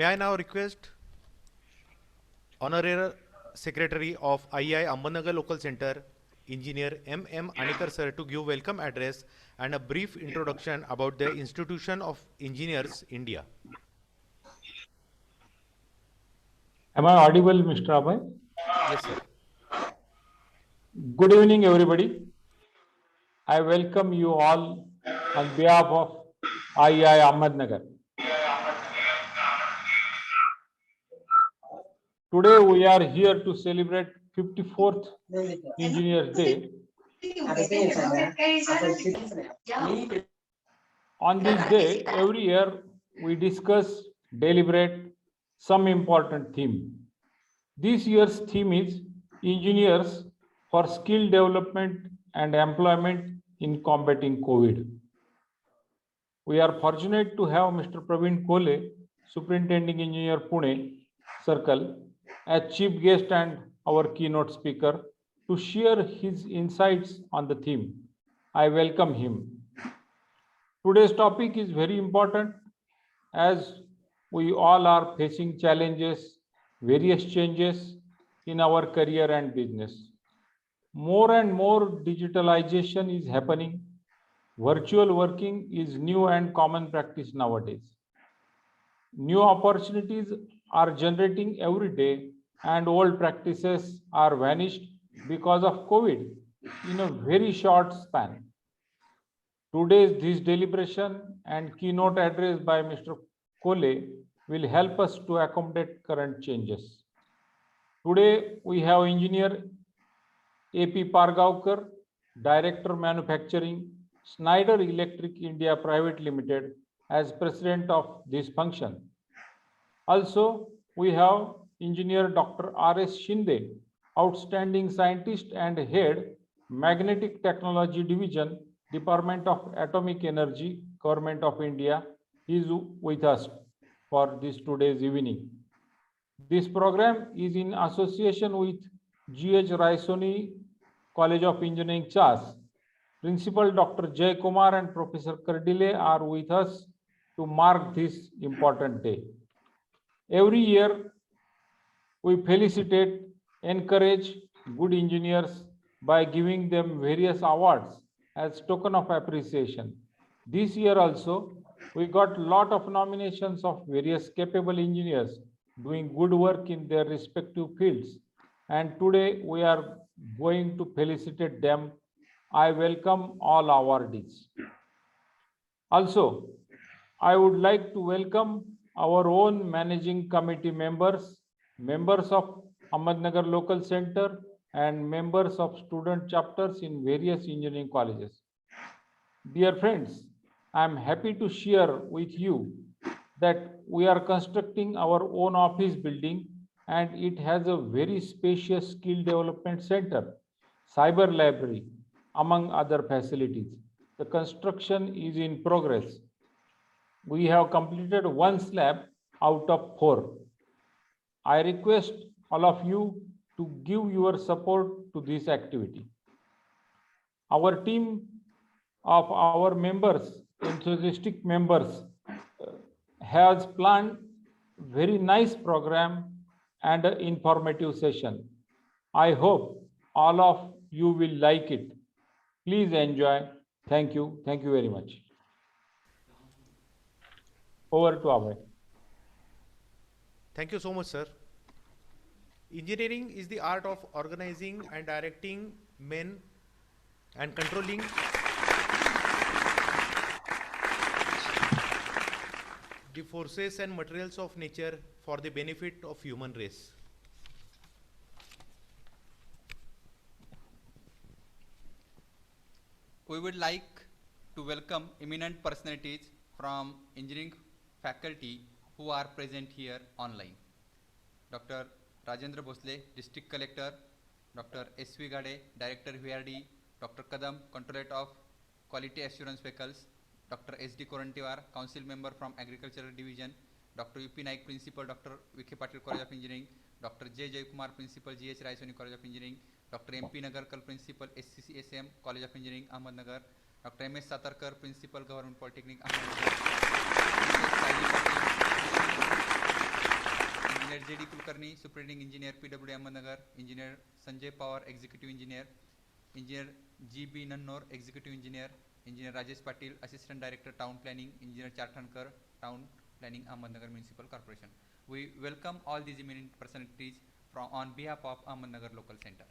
May I now request Honorary Secretary of IEI Ahmednagar Local Center, Engineer M. Anikar sir, to give welcome address and a brief introduction about the Institution of Engineers, India. Am I audible, Mr. Abhay? Yes, sir. Good evening, everybody. I welcome you all on behalf of IEI Ahmednagar. Today we are here to celebrate 54th Engineers Day. On this day, every year we discuss, deliberate some important theme. This year's theme is Engineers for Skill Development and Employment in Combating COVID. We are fortunate to have Mr. Praveen Kole, Superintending Engineer Pune Circle, as chief guest and our keynote speaker to share his insights on the theme. I welcome him. Today's topic is very important as we all are facing challenges, various changes in our career and business. More and more digitalization is happening. Virtual working is new and common practice nowadays. New opportunities are generating every day and old practices are vanished because of COVID in a very short span. Today's this deliberation and keynote address by Mr. Kole will help us to accommodate current changes. Today we have Engineer A.P. Pargaonkar, Director Manufacturing, Schneider Electric India Private Limited, as President of this function. Also, we have Engineer Dr. R.S. Shinde, Outstanding Scientist and Head, Magnetic Technology Division, Department of Atomic Energy, Government of India, is with us for this today's evening. This program is in association with G.H. Raisoni College of Engineering, CHAS. Principal Dr. Jay Kumar and Professor Kardile are with us to mark this important day. Every year, we felicitate, encourage good engineers by giving them various awards as token of appreciation. This year also, we got a lot of nominations of various capable engineers doing good work in their respective fields. And today we are going to felicitate them. I welcome all awardees. Also, I would like to welcome our own managing committee members, members of Ahmednagar Local Center, and members of student chapters in various engineering colleges. Dear friends, I am happy to share with you that we are constructing our own office building and it has a very spacious skill development center, cyber library, among other facilities. The construction is in progress. We have completed one slab out of 4. I request all of you to give your support to this activity. Our team of our members, enthusiastic members, has planned very nice program and an informative session. I hope all of you will like it. Please enjoy. Thank you. Thank you very much. Over to Abhay. Thank you so much, sir. Engineering is the art of organizing and directing men and controlling the forces and materials of nature for the benefit of human race. We would like to welcome eminent personalities from engineering faculty who are present here online. Dr. Rajendra Bhosle, District Collector, Dr. S.V. Gade, Director VRD, Dr. Kadam, Controller of Quality Assurance Vehicles, Dr. S.D. Korantiwar, Council Member from Agricultural Division, Dr. U.P. Naik, Principal, Dr. Vikhe Patil College of Engineering, Dr. J. Jaykumar, Principal, G.H. Raisoni College of Engineering, Dr. M.P. Nagarkar, Principal, SCCSM College of Engineering, Ahmednagar, Dr. M.S. Satarkar, Principal, Government Polytechnic, Ahmednagar, Engineer J.D. Kulkarni, Superintending Engineer PW Ahmednagar, Engineer Sanjay Pawar, Executive Engineer, Engineer G.B. Nannor, Executive Engineer, Engineer Rajesh Patil, Assistant Director Town Planning, Engineer Charthankar, Town Planning Ahmednagar Municipal Corporation. We welcome all these eminent personalities on behalf of Ahmednagar Local Center.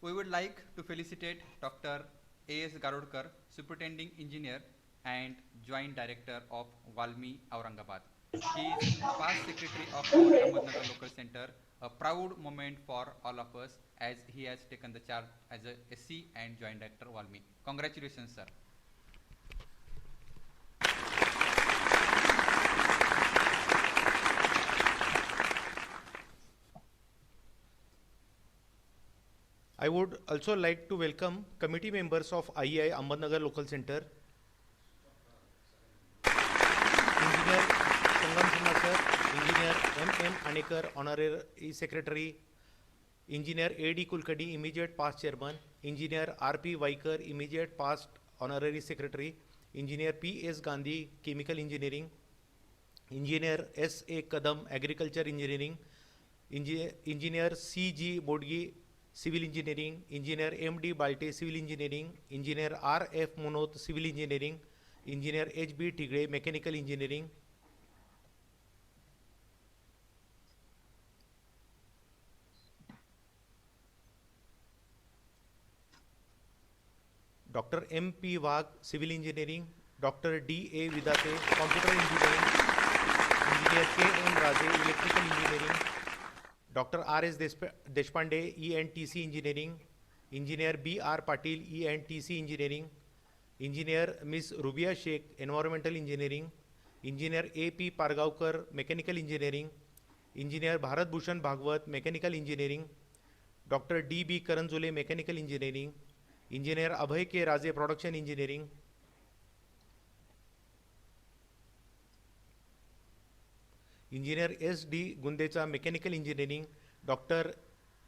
We would like to felicitate Dr. A.S. Garodkar, Superintending Engineer and Joint Director of Valmi Aurangabad. He is past Secretary of our Ahmednagar Local Center, a proud moment for all of us as he has taken the charge as a SC and Joint Director Valmi. Congratulations, sir. I would also like to welcome committee members of IEI Ahmednagar Local Center, Engineer Sangam Sinha sir, Engineer M.M. Anekar, Honorary Secretary, Engineer A.D. Kulkarni, immediate past Chairman, Engineer R.P. Vaikar, immediate past Honorary Secretary, Engineer P.S. Gandhi, Chemical Engineering, Engineer S.A. Kadam, Agriculture Engineering, Engineer C.G. Bodgi, Civil Engineering, Engineer M.D. Balte, Civil Engineering, Engineer R.F. Munot, Civil Engineering, Engineer H.B. Tigre, Mechanical Engineering, Dr. M.P. Wagh, Civil Engineering, Dr. D.A. Vidate, Computer Engineering, Engineer K.M. Raje, Electrical Engineering, Dr. R.S. Deshpande, ENTC Engineering, Engineer B.R. Patil, ENTC Engineering, Engineer Ms. Rubia Sheikh, Environmental Engineering, Engineer A.P. Pargaukar, Mechanical Engineering, Engineer Bharat Bhushan Bhagwat, Mechanical Engineering, Dr. D.B. Karanjole, Mechanical Engineering, Engineer Abhay K. Raje, Production Engineering, Engineer S.D. Gundecha, Mechanical Engineering, Dr.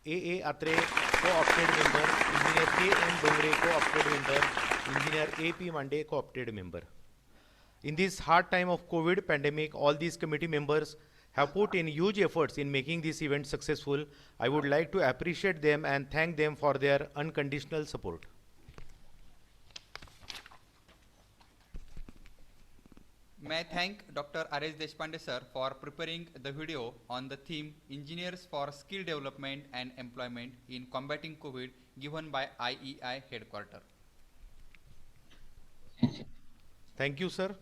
A.A. Atre, Co-opted Member, Engineer K.M. Dongre, Co-opted Member, Engineer A.P. Mande, Co-opted Member. In this hard time of COVID pandemic, all these committee members have put in huge efforts in making this event successful. I would like to appreciate them and thank them for their unconditional support. May I thank Dr. R.S. Deshpande sir for preparing the video on the theme Engineers for Skill Development and Employment in Combating COVID given by IEI Headquarters. Thank you, sir.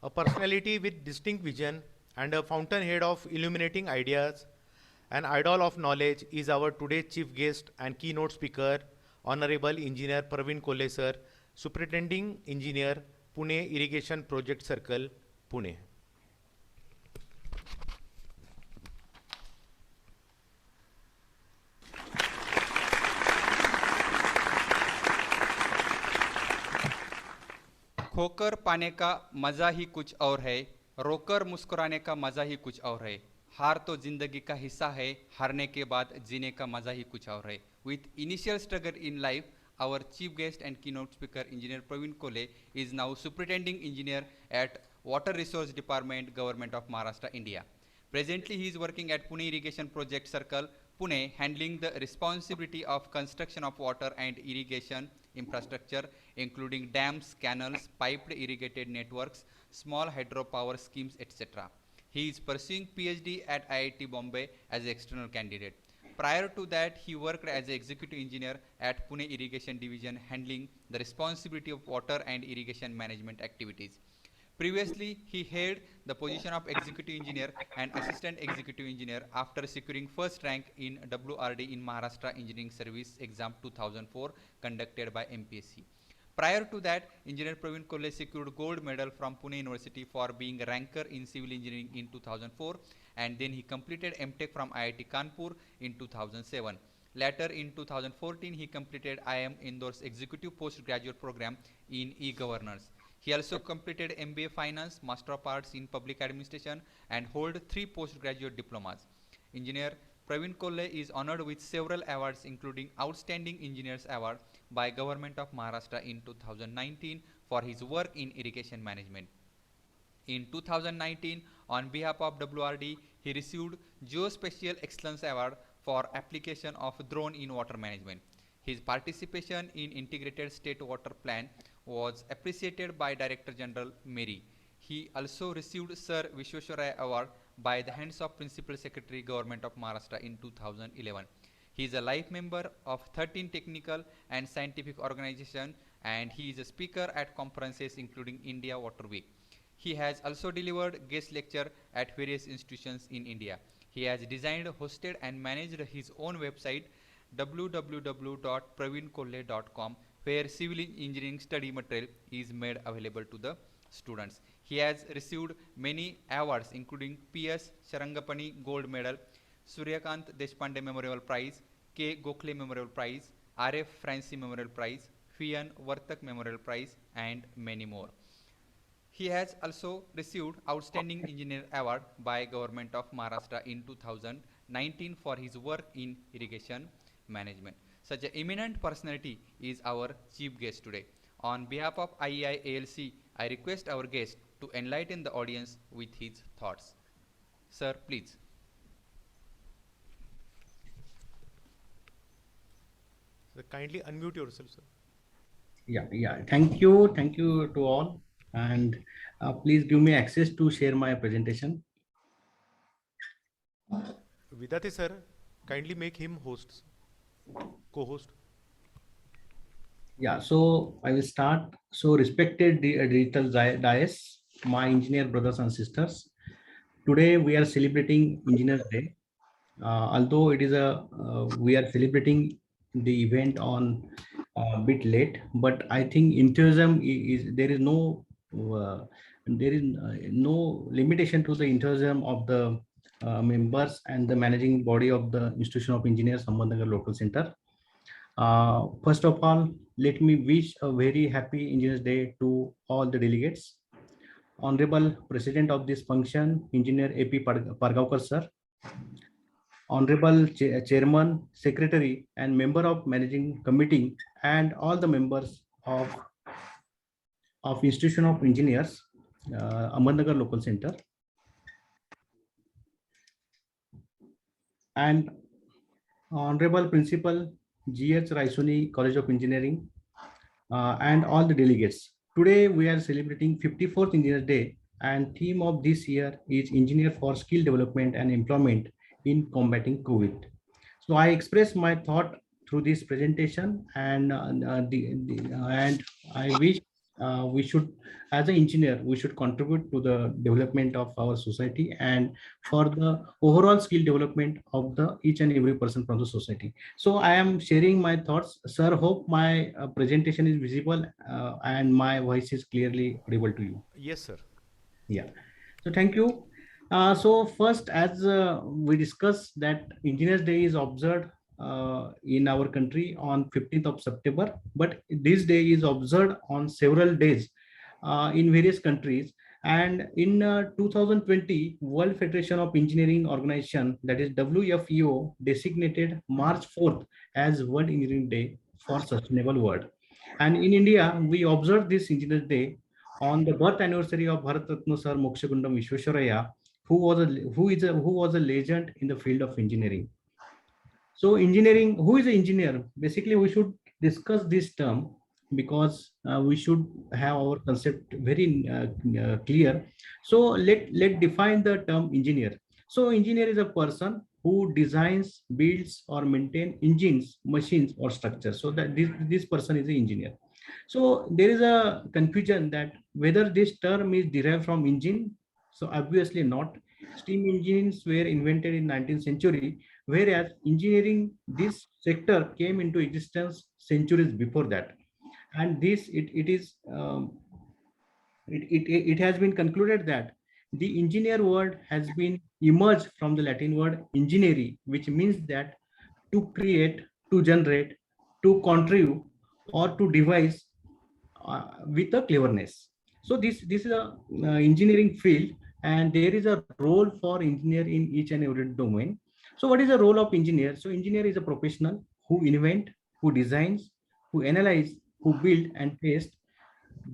A personality with distinct vision and a fountainhead of illuminating ideas, an idol of knowledge is our today's chief guest and keynote speaker, Honorable Engineer Praveen Kole sir, Superintending Engineer, Pune Irrigation Project Circle, Pune. खोकर पाने का मजा ही कुछ और है, रोकर मुस्कुराने का मजा ही कुछ और है, हार तो जिंदगी का हिस्सा है, हारने के बाद जीने का मजा ही कुछ और है. With initial struggle in life, our chief guest and keynote speaker, Engineer Praveen Kole, is now Superintending Engineer at Water Resource Department, Government of Maharashtra, India. Presently, he is working at Pune Irrigation Project Circle, Pune, handling the responsibility of construction of water and irrigation infrastructure, including dams, canals, piped irrigated networks, small hydropower schemes, etc. He is pursuing PhD at IIT Bombay as an external candidate. Prior to that, he worked as an executive engineer at Pune Irrigation Division, handling the responsibility of water and irrigation management activities. Previously, he held the position of executive engineer and assistant executive engineer after securing first rank in WRD in Maharashtra Engineering Service Exam 2004 conducted by MPSC. Prior to that, Engineer Praveen Kole secured gold medal from Pune University for being a ranker in civil engineering in 2004, and then he completed MTech from IIT Kanpur in 2007. Later in 2014, he completed IIM Indore's executive postgraduate program in e-governance. He also completed MBA Finance, Master of Arts in Public Administration, and hold 3 postgraduate diplomas. Engineer Praveen Kolle is honored with several awards including Outstanding Engineers Award by Government of Maharashtra in 2019 for his work in irrigation management. In 2019, on behalf of WRD, he received Geospatial Excellence Award for application of drone in water management. His participation in Integrated State Water Plan was appreciated by Director General Mary. He also received Sir Vishweswaraya Award by the hands of Principal Secretary Government of Maharashtra in 2011. He is a life member of 13 technical and scientific organizations, and he is a speaker at conferences including India Water Week. He has also delivered guest lecture at various institutions in India. He has designed, hosted and managed his own website www.praveenkolle.com, where civil engineering study material is made available to the students. He has received many awards including P.S. Sharangapani Gold Medal, Suryakant Deshpande Memorial Prize, K. Gokhale Memorial Prize, R.F. Francis Memorial Prize, Fian Vartak Memorial Prize and many more. He has also received Outstanding Engineer Award by Government of Maharashtra in 2019 for his work in irrigation management. Such an eminent personality is our chief guest today. On behalf of IEI ALC, I request our guest to enlighten the audience with his thoughts. Sir, please. So kindly unmute yourself, sir. Yeah. Thank you to all, and please give me access to share my presentation. Vidate sir, kindly make him host, co-host. Yeah, so I will start. So respected digital dais, my engineer brothers and sisters, today we are celebrating Engineers Day. Although it is we are celebrating the event on a bit late, but I think enthusiasm is there is no limitation to the enthusiasm of the members and the managing body of the Institution of Engineers Ahmednagar Local Center. First of all, let me wish a very happy Engineers Day to all the delegates. Honorable President of this function, Engineer A.P. Pargaonkar sir, Honorable Chairman, Secretary, and Member of Managing Committee, and all the members of Institution of Engineers, Ahmednagar Local Center, and Honorable Principal G.H. Raisoni College of Engineering, and all the delegates. Today we are celebrating 54th Engineers Day, and theme of this year is Engineer for Skill Development and Employment in Combating COVID. So I express my thought through this presentation, and and I wish we should, as an engineer, we should contribute to the development of our society and for the overall skill development of the each and every person from the society. So I am sharing my thoughts. Sir, hope my presentation is visible and my voice is clearly audible to you. Yes, sir. Yeah. So thank you. So first, as we discussed that Engineers Day is observed in our country on 15th of September, but this day is observed on several days in various countries. And in 2020, World Federation of Engineering Organization, that is WFEO, designated March 4th as World Engineering Day for Sustainable World. And in India, we observe this Engineers Day on the birth anniversary of Bharat Ratna Sir Mokshagundam Vishweswaraya, who was a legend in the field of engineering. So engineering, who is an engineer? Basically, we should discuss this term because we should have our concept very clear. So let define the term engineer. So engineer is a person who designs, builds, or maintain engines, machines, or structures. So that this person is an engineer. So there is a confusion that whether this term is derived from engine. So obviously not. Steam engines were invented in 19th century, whereas engineering, this sector came into existence centuries before that. And this it has been concluded that the engineer word has been emerged from the Latin word engineeri, which means that to create, to generate, to contribute, or to devise with a cleverness. So this is a engineering field, and there is a role for engineer in each and every domain. So what is the role of engineer? So engineer is a professional who invent, who designs, who analyze, who build and test.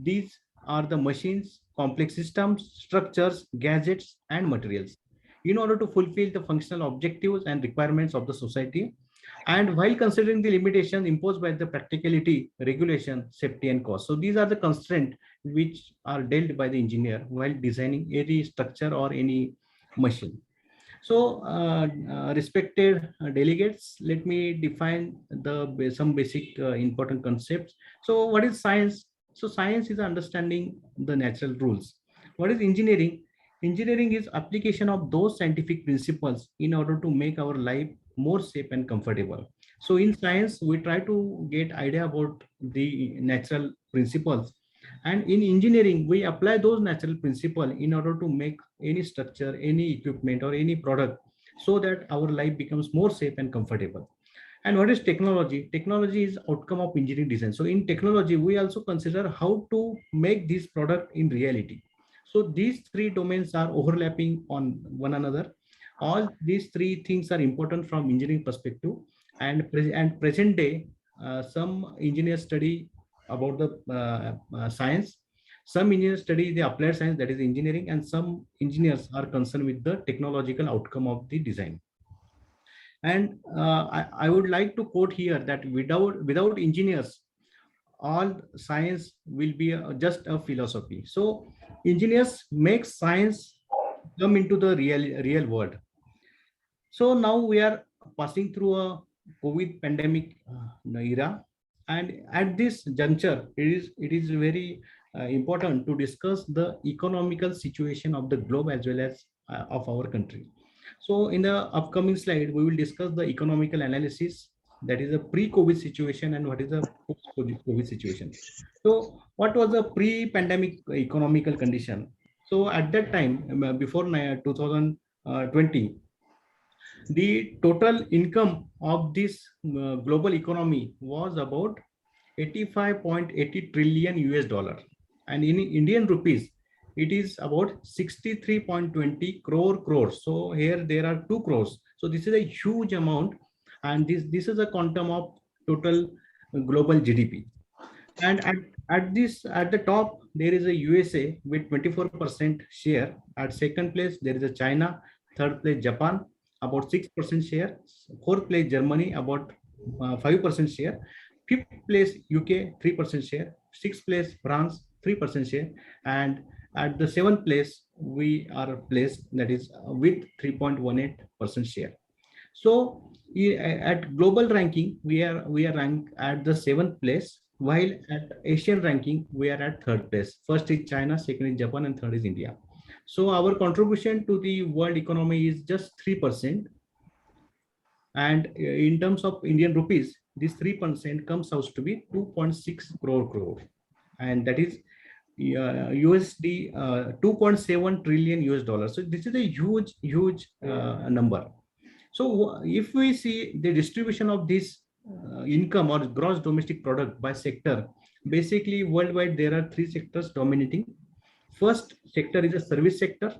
These are the machines, complex systems, structures, gadgets, and materials in order to fulfill the functional objectives and requirements of the society. And while considering the limitations imposed by the practicality, regulation, safety, and cost. So these are the constraints which are dealt by the engineer while designing any structure or any machine. So, respected delegates, let me define some basic important concepts. So, what is science? So, science is understanding the natural rules. What is engineering? Engineering is application of those scientific principles in order to make our life more safe and comfortable. So, in science, we try to get idea about the natural principles, and in engineering, we apply those natural principles in order to make any structure, any equipment, or any product so that our life becomes more safe and comfortable. And what is technology? Technology is outcome of engineering design. So in technology, we also consider how to make this product in reality. So these three domains are overlapping on one another. All these three things are important from engineering perspective. And, present day, some engineers study about the science. Some engineers study the applied science, that is engineering, and some engineers are concerned with the technological outcome of the design. And I would like to quote here that without engineers, all science will be just a philosophy. So engineers make science come into the real world. So now we are passing through a COVID pandemic era, and at this juncture, it is very important to discuss the economical situation of the globe as well as of our country. So in the upcoming slide, we will discuss the economical analysis, that is a pre-COVID situation and what is a post-COVID situation. So what was the pre-pandemic economical condition? So at that time, before 2020, the total income of this global economy was about 85.80 trillion US dollar, and in Indian rupees it is about 63.20 crores. So here there are 2 crores, so this is a huge amount, and this is a quantum of total global GDP. And at the top there is a USA with 24% share. At second place there is a China, third place Japan about 6% share, fourth place Germany about 5% share, fifth place UK 3% share, sixth place France 3% share, and at the seventh place we are placed, that is with 3.18% share. So at global ranking, we are ranked at the seventh place, while at Asian ranking we are at third place. First is China, second is Japan, and third is India. So our contribution to the world economy is just 3%. And in terms of Indian rupees, this 3% comes out to be 2.6 crore, and that is USD 2.7 trillion US dollars. So this is a huge number. So if we see the distribution of this income or gross domestic product by sector, basically worldwide there are 3 sectors dominating. First sector is the service sector,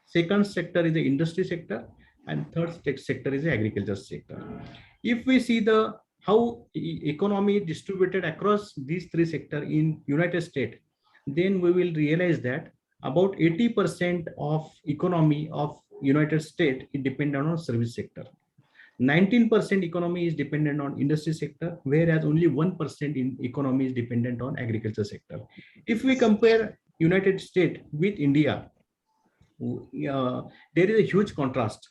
second sector is the industry sector, and third sector is the agriculture sector. If we see the how economy is distributed across these 3 sectors in United States, then we will realize that about 80% of economy of United States is dependent on service sector. 19% economy is dependent on industry sector, whereas only 1% in economy is dependent on agriculture sector. If we compare United States with India, there is a huge contrast.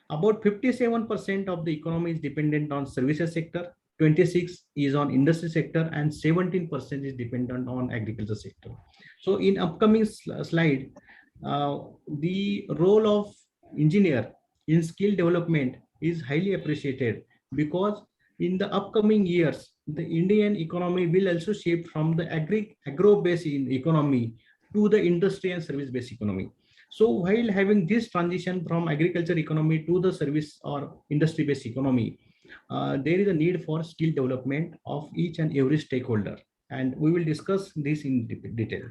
About 57% of the economy is dependent on services sector, 26 is on industry sector, and 17% is dependent on agriculture sector. So in upcoming slide, the role of engineer in skill development is highly appreciated, because in the upcoming years, the Indian economy will also shift from the agro-based economy to the industry and service-based economy. So while having this transition from agriculture economy to the service or industry-based economy, there is a need for skill development of each and every stakeholder, and we will discuss this in detail.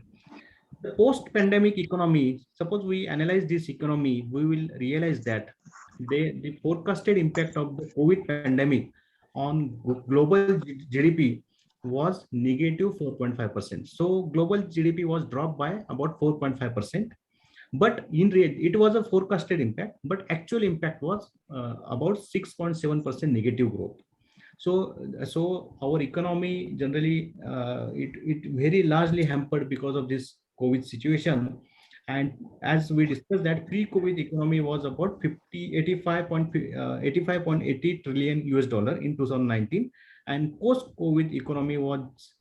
The post-pandemic economy, suppose we analyze this economy, we will realize that the forecasted impact of the COVID pandemic on global GDP was negative 4.5%. So global GDP was dropped by about 4.5%. But in real, it was a forecasted impact, but actual impact was about 6.7% negative growth. So our economy generally, it very largely hampered because of this COVID situation. And as we discussed that pre-COVID economy was about 85.80 trillion US dollar in 2019, and post-COVID economy was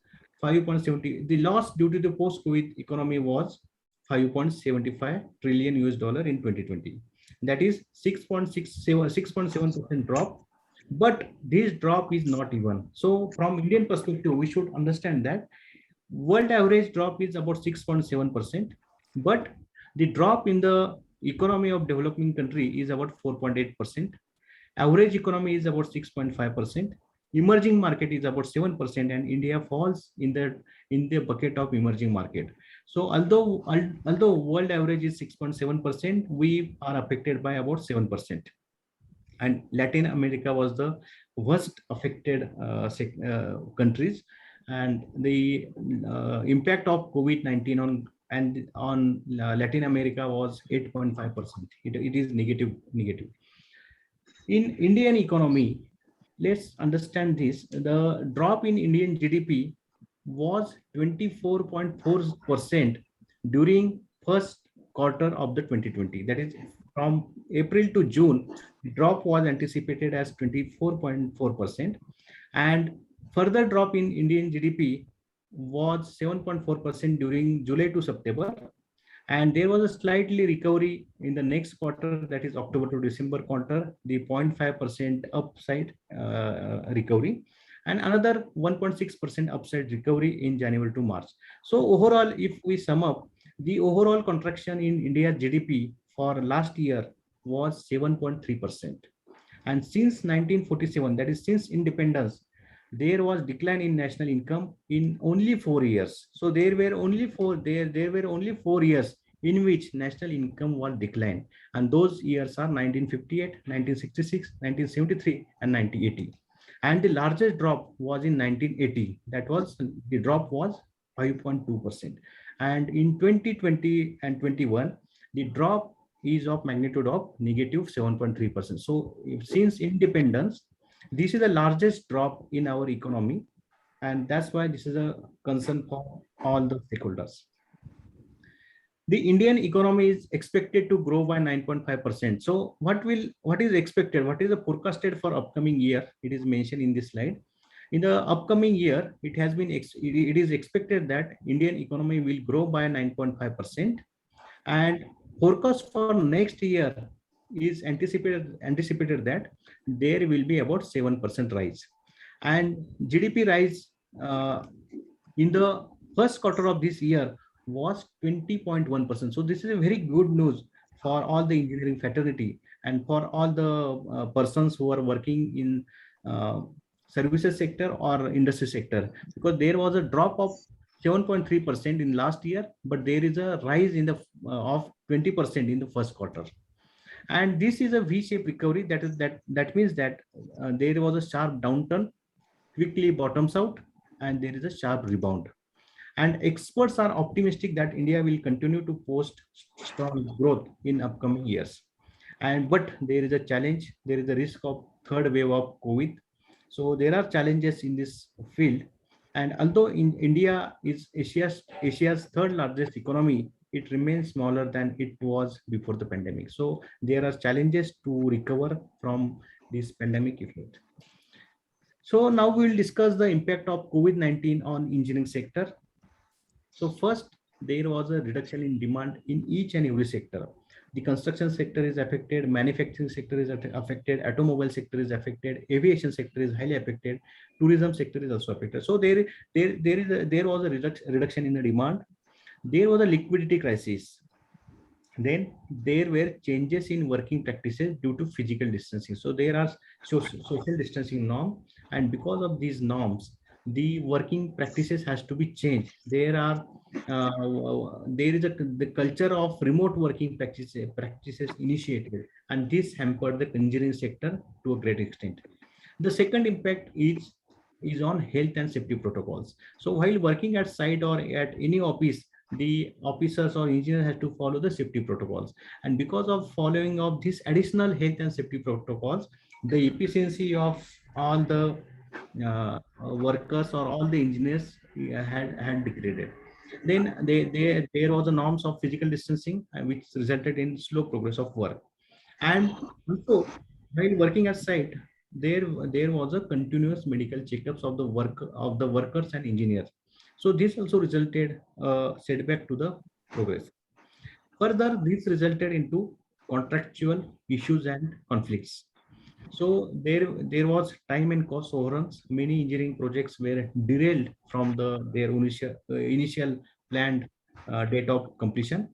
5.70. The loss due to the post-COVID economy was 5.75 trillion US dollar in 2020. That is 6.7% drop. But this drop is not even. So from Indian perspective, we should understand that world average drop is about 6.7%, but the drop in the economy of developing country is about 4.8%. Average economy is about 6.5%. Emerging market is about 7%, and India falls in the bucket of emerging market. So although world average is 6.7%, we are affected by about 7%. And Latin America was the worst affected countries, and the impact of COVID-19 on Latin America was 8.5%. It is negative. In Indian economy, let's understand this. The drop in Indian GDP was 24.4% during first quarter of the 2020. That is from April to June, the drop was anticipated as 24.4%, and further drop in Indian GDP was 7.4% during July to September, and there was a slightly recovery in the next quarter, that is October to December quarter, the 0.5% upside recovery, and another 1.6% upside recovery in January to March. So overall, if we sum up, the overall contraction in India's GDP for last year was 7.3%. And since 1947, that is since independence, there was decline in national income in only 4 years. So there were only 4 years in which national income was declined, and those years are 1958, 1966, 1973, and 1980. And the largest drop was in 1980. That was the drop was 5.2%. And in 2020 and 21, the drop is of magnitude of negative 7.3%. So since independence, this is the largest drop in our economy, and that's why this is a concern for all the stakeholders. The Indian economy is expected to grow by 9.5%. So what is expected? What is the forecasted for upcoming year? It is mentioned in this slide. In the upcoming year, it is expected that Indian economy will grow by 9.5%, and forecast for next year is anticipated that there will be about 7% rise, and GDP rise in the first quarter of this year was 20.1%. So this is a very good news for all the engineering fraternity and for all the persons who are working in services sector or industry sector, because there was a drop of 7.3% in last year, but there is a rise in the of 20% in the first quarter. And this is a V-shaped recovery. That means that there was a sharp downturn, quickly bottoms out, and there is a sharp rebound. And experts are optimistic that India will continue to post strong growth in upcoming years. But there is a challenge. There is a risk of third wave of COVID. So there are challenges in this field. And although India is Asia's third largest economy, it remains smaller than it was before the pandemic. So there are challenges to recover from this pandemic effect. So now we will discuss the impact of COVID-19 on engineering sector. So first, there was a reduction in demand in each and every sector. The construction sector is affected, manufacturing sector is affected, automobile sector is affected, aviation sector is highly affected, tourism sector is also affected. So there was a reduction in the demand. There was a liquidity crisis. Then there were changes in working practices due to physical distancing. So there are social distancing norms, and because of these norms, the working practices has to be changed. There is the culture of remote working practices initiated, and this hampered the engineering sector to a great extent. The second impact is on health and safety protocols. So while working at site or at any office, the officers or engineers have to follow the safety protocols. And because of following of these additional health and safety protocols, the efficiency of all the workers or all the engineers had degraded. Then there was a norms of physical distancing, which resulted in slow progress of work. And also, while working at site, there was a continuous medical checkups of the workers and engineers. So this also resulted setback to the progress. Further, this resulted into contractual issues and conflicts. So there was time and cost overruns. Many engineering projects were derailed from their initial planned date of completion.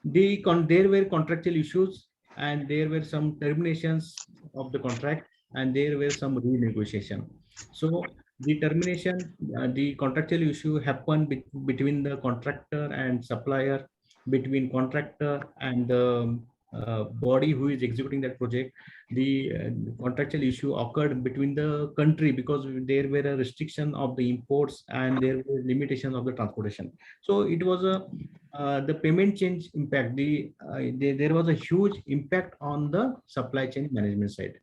There were contractual issues, and there were some terminations of the contract, and there were some renegotiation. So the termination, the contractual issue happened between the contractor and supplier, between contractor and the body who is executing that project. The contractual issue occurred between the country, because there were a restriction of the imports and there were limitations of the transportation. So it was the payment change impact. There was a huge impact on the supply chain management side.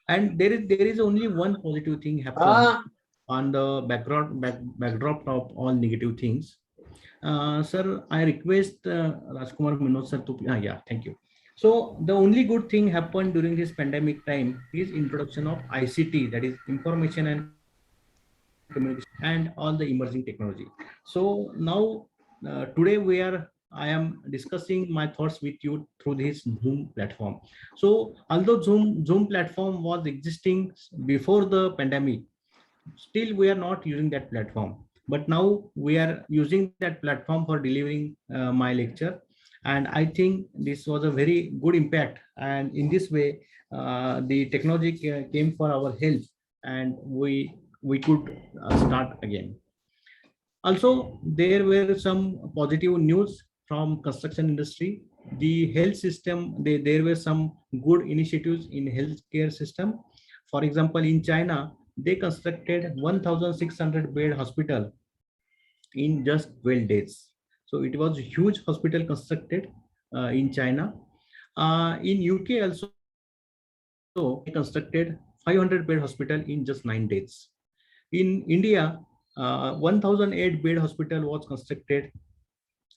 And there is only one positive thing happened on the backdrop of all negative things. Sir, I request Rajkumar Manoj sir to, yeah, thank you. So the only good thing happened during this pandemic time is introduction of ICT, that is information and communication, and all the emerging technology. So now today I am discussing my thoughts with you through this Zoom platform. So although Zoom platform was existing before the pandemic, still we are not using that platform. But now we are using that platform for delivering my lecture. And I think this was a very good impact. And in this way, the technology came for our health, and we could start again. Also, there were some positive news from construction industry. The health system, there were some good initiatives in healthcare system. For example, in China, they constructed 1,600 bed hospital in just 12 days. So it was a huge hospital constructed in China. In UK also, they constructed 500 bed hospital in just 9 days. In India, 1,008 bed hospital was constructed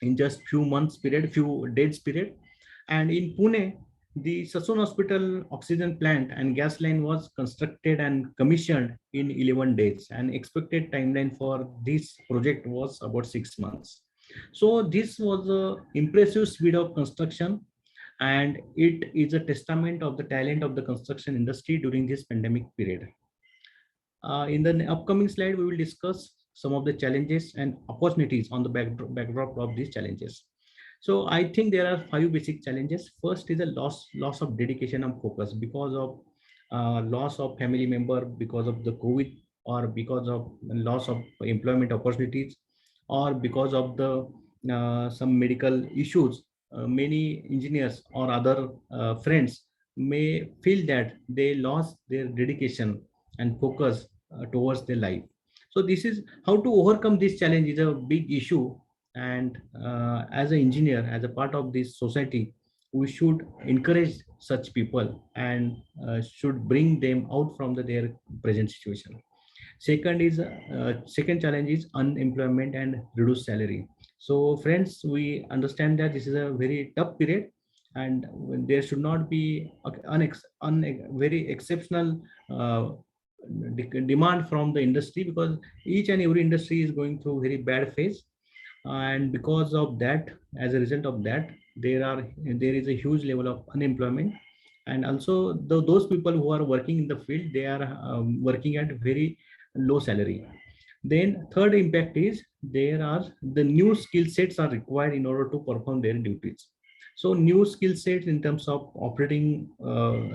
in just few days period. And in Pune, the Sassoon Hospital oxygen plant and gas line was constructed and commissioned in 11 days. And expected timeline for this project was about 6 months. So this was an impressive speed of construction, and it is a testament of the talent of the construction industry during this pandemic period. In the upcoming slide, we will discuss some of the challenges and opportunities on the backdrop of these challenges. So I think there are 5 basic challenges. First is a loss of dedication and focus because of loss of family member, because of the COVID, or because of loss of employment opportunities, or because of the some medical issues. Many engineers or other friends may feel that they lost their dedication and focus towards their life. So this is how to overcome this challenge is a big issue. And as an engineer, as a part of this society, we should encourage such people and should bring them out from their present situation. Second challenge is unemployment and reduced salary. So friends, we understand that this is a very tough period, and there should not be very exceptional demand from the industry, because each and every industry is going through very bad phase. And because of that, as a result of that, there is a huge level of unemployment. And also those people who are working in the field, they are working at very low salary. Then third impact is the new skill sets are required in order to perform their duties. So new skill sets in terms of operating,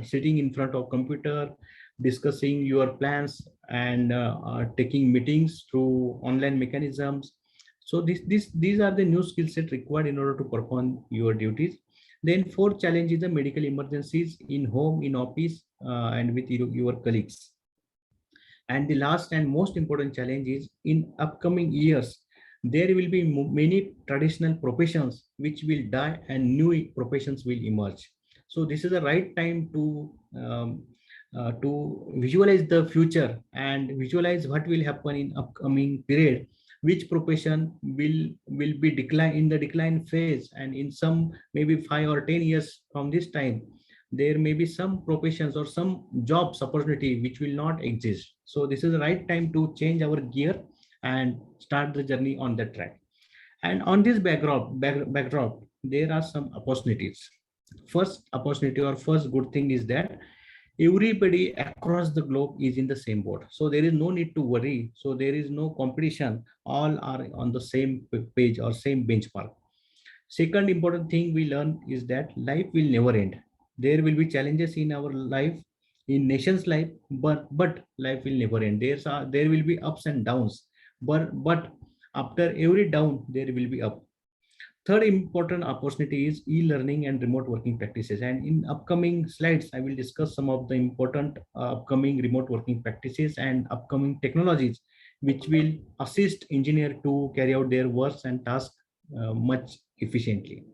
sitting in front of computer, discussing your plans and taking meetings through online mechanisms. So these are the new skill set required in order to perform your duties. Then fourth challenge is the medical emergencies in home, in office, and with your colleagues. And the last and most important challenge is in upcoming years, there will be many traditional professions which will die and new professions will emerge. So this is the right time to visualize the future and visualize what will happen in upcoming period, which profession will be decline in the decline phase, and in some maybe 5 or 10 years from this time there may be some professions or some jobs opportunity which will not exist. So this is the right time to change our gear and start the journey on that track. And on this backdrop, there are some opportunities. First opportunity or first good thing is that everybody across the globe is in the same boat. So there is no need to worry. So there is no competition. All are on the same page or same benchmark. Second important thing we learn is that life will never end. There will be challenges in our life, in nation's life, but life will never end. There will be ups and downs, but after every down there will be up. Third important opportunity is e-learning and remote working practices. And in upcoming slides, I will discuss some of the important upcoming remote working practices and upcoming technologies which will assist engineer to carry out their works and tasks much efficiently.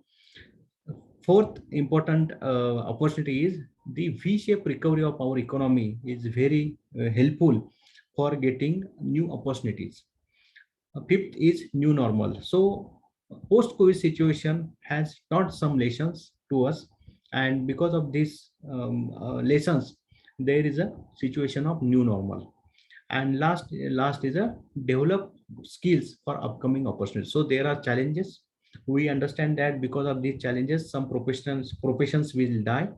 Fourth important opportunity is the V-shaped recovery of our economy is very helpful for getting new opportunities. Fifth is new normal. So post-COVID situation has taught some lessons to us, and because of these lessons, there is a situation of new normal. And last is a develop skills for upcoming opportunities. So there are challenges. We understand that because of these challenges, some professions will die,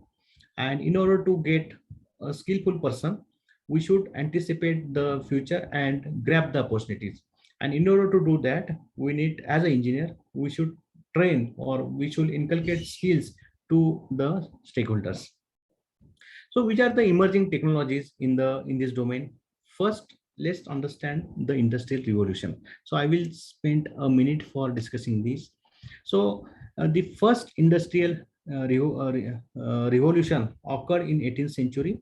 and in order to get a skillful person, we should anticipate the future and grab the opportunities. And in order to do that, we need, as an engineer, we should train or we should inculcate skills to the stakeholders. So which are the emerging technologies in this domain? First, let's understand the industrial revolution. So I will spend a minute for discussing this. So the first industrial revolution occurred in 18th century,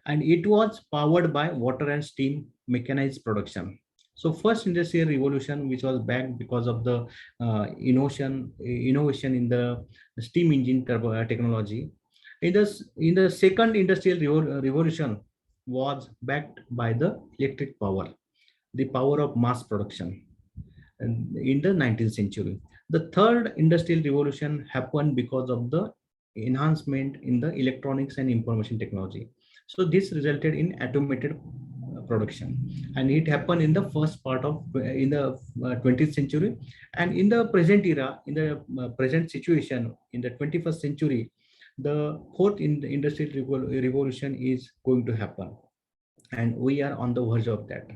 and it was powered by water and steam mechanized production. So first industrial revolution, which was backed because of the innovation in the steam engine technology. In the second industrial revolution was backed by the electric power, the power of mass production in the 19th century. The third industrial revolution happened because of the enhancement in the electronics and information technology. So this resulted in automated production, and it happened in the first part of in the 20th century. And in the present era, in the present situation, in the 21st century, the fourth industrial revolution is going to happen, and we are on the verge of that.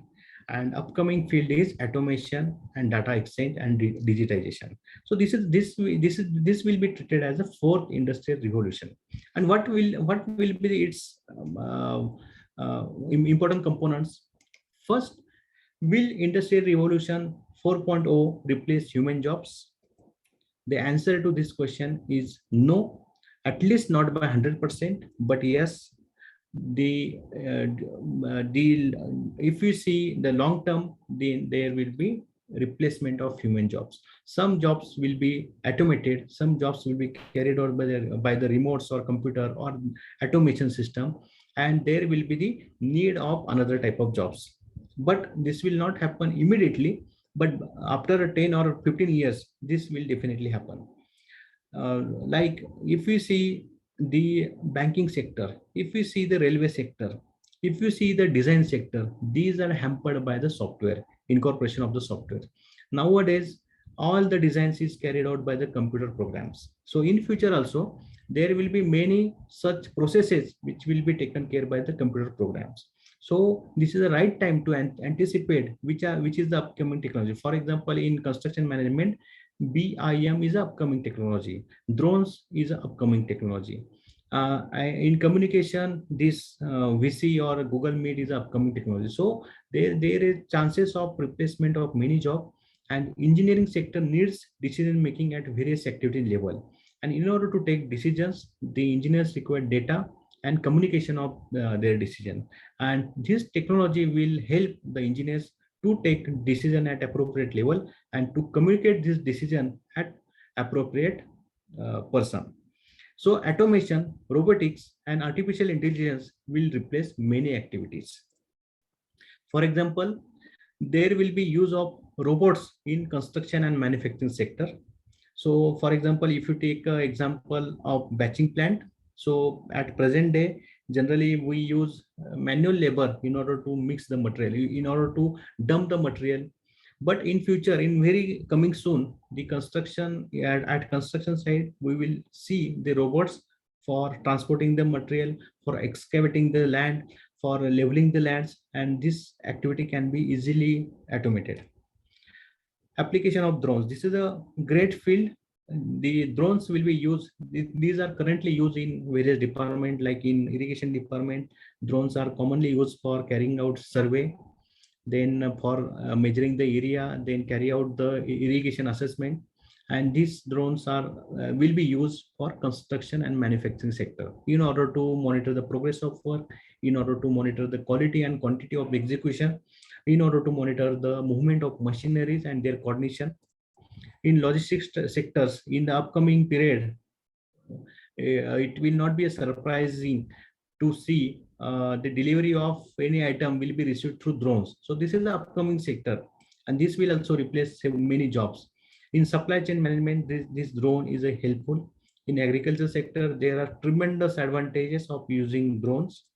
And upcoming field is automation and data exchange and digitization. So this will be treated as a fourth industrial revolution. And what will be its important components? First, will industrial revolution 4.0 replace human jobs? The answer to this question is no, at least not by 100%, but yes. If you see the long term, then there will be replacement of human jobs. Some jobs will be automated, some jobs will be carried out by the remotes or computer or automation system, and there will be the need of another type of jobs. But this will not happen immediately, but after 10 or 15 years, this will definitely happen. Like if you see the banking sector, if you see the railway sector, if you see the design sector, these are hampered by the software, incorporation of the software. Nowadays, all the designs is carried out by the computer programs. So in future also, there will be many such processes which will be taken care by the computer programs. So this is the right time to anticipate which is the upcoming technology. For example, in construction management, BIM is an upcoming technology. Drones is an upcoming technology. In communication, this VC or Google Meet is upcoming technology. So there is chances of replacement of many jobs, and engineering sector needs decision making at various activity level. And in order to take decisions, the engineers require data and communication of their decision. And this technology will help the engineers to take decision at appropriate level and to communicate this decision at appropriate person. So automation, robotics, and artificial intelligence will replace many activities. For example, there will be use of robots in construction and manufacturing sector. So for example, if you take an example of batching plant, so at present day, generally we use manual labor in order to mix the material, in order to dump the material. But in future, in very coming soon, the construction at construction site, we will see the robots for transporting the material, for excavating the land, for leveling the lands, and this activity can be easily automated. Application of drones. This is a great field. The drones will be used. These are currently used in various departments, like in irrigation department. Drones are commonly used for carrying out survey, then for measuring the area, then carry out the irrigation assessment. And these drones are will be used for construction and manufacturing sector in order to monitor the progress of work, in order to monitor the quality and quantity of execution, in order to monitor the movement of machineries and their coordination. In logistics sectors, in the upcoming period, it will not be a surprising to see the delivery of any item will be received through drones. So this is the upcoming sector, and this will also replace many jobs. In supply chain management, this drone is a helpful. In agriculture sector, there are tremendous advantages of using drones.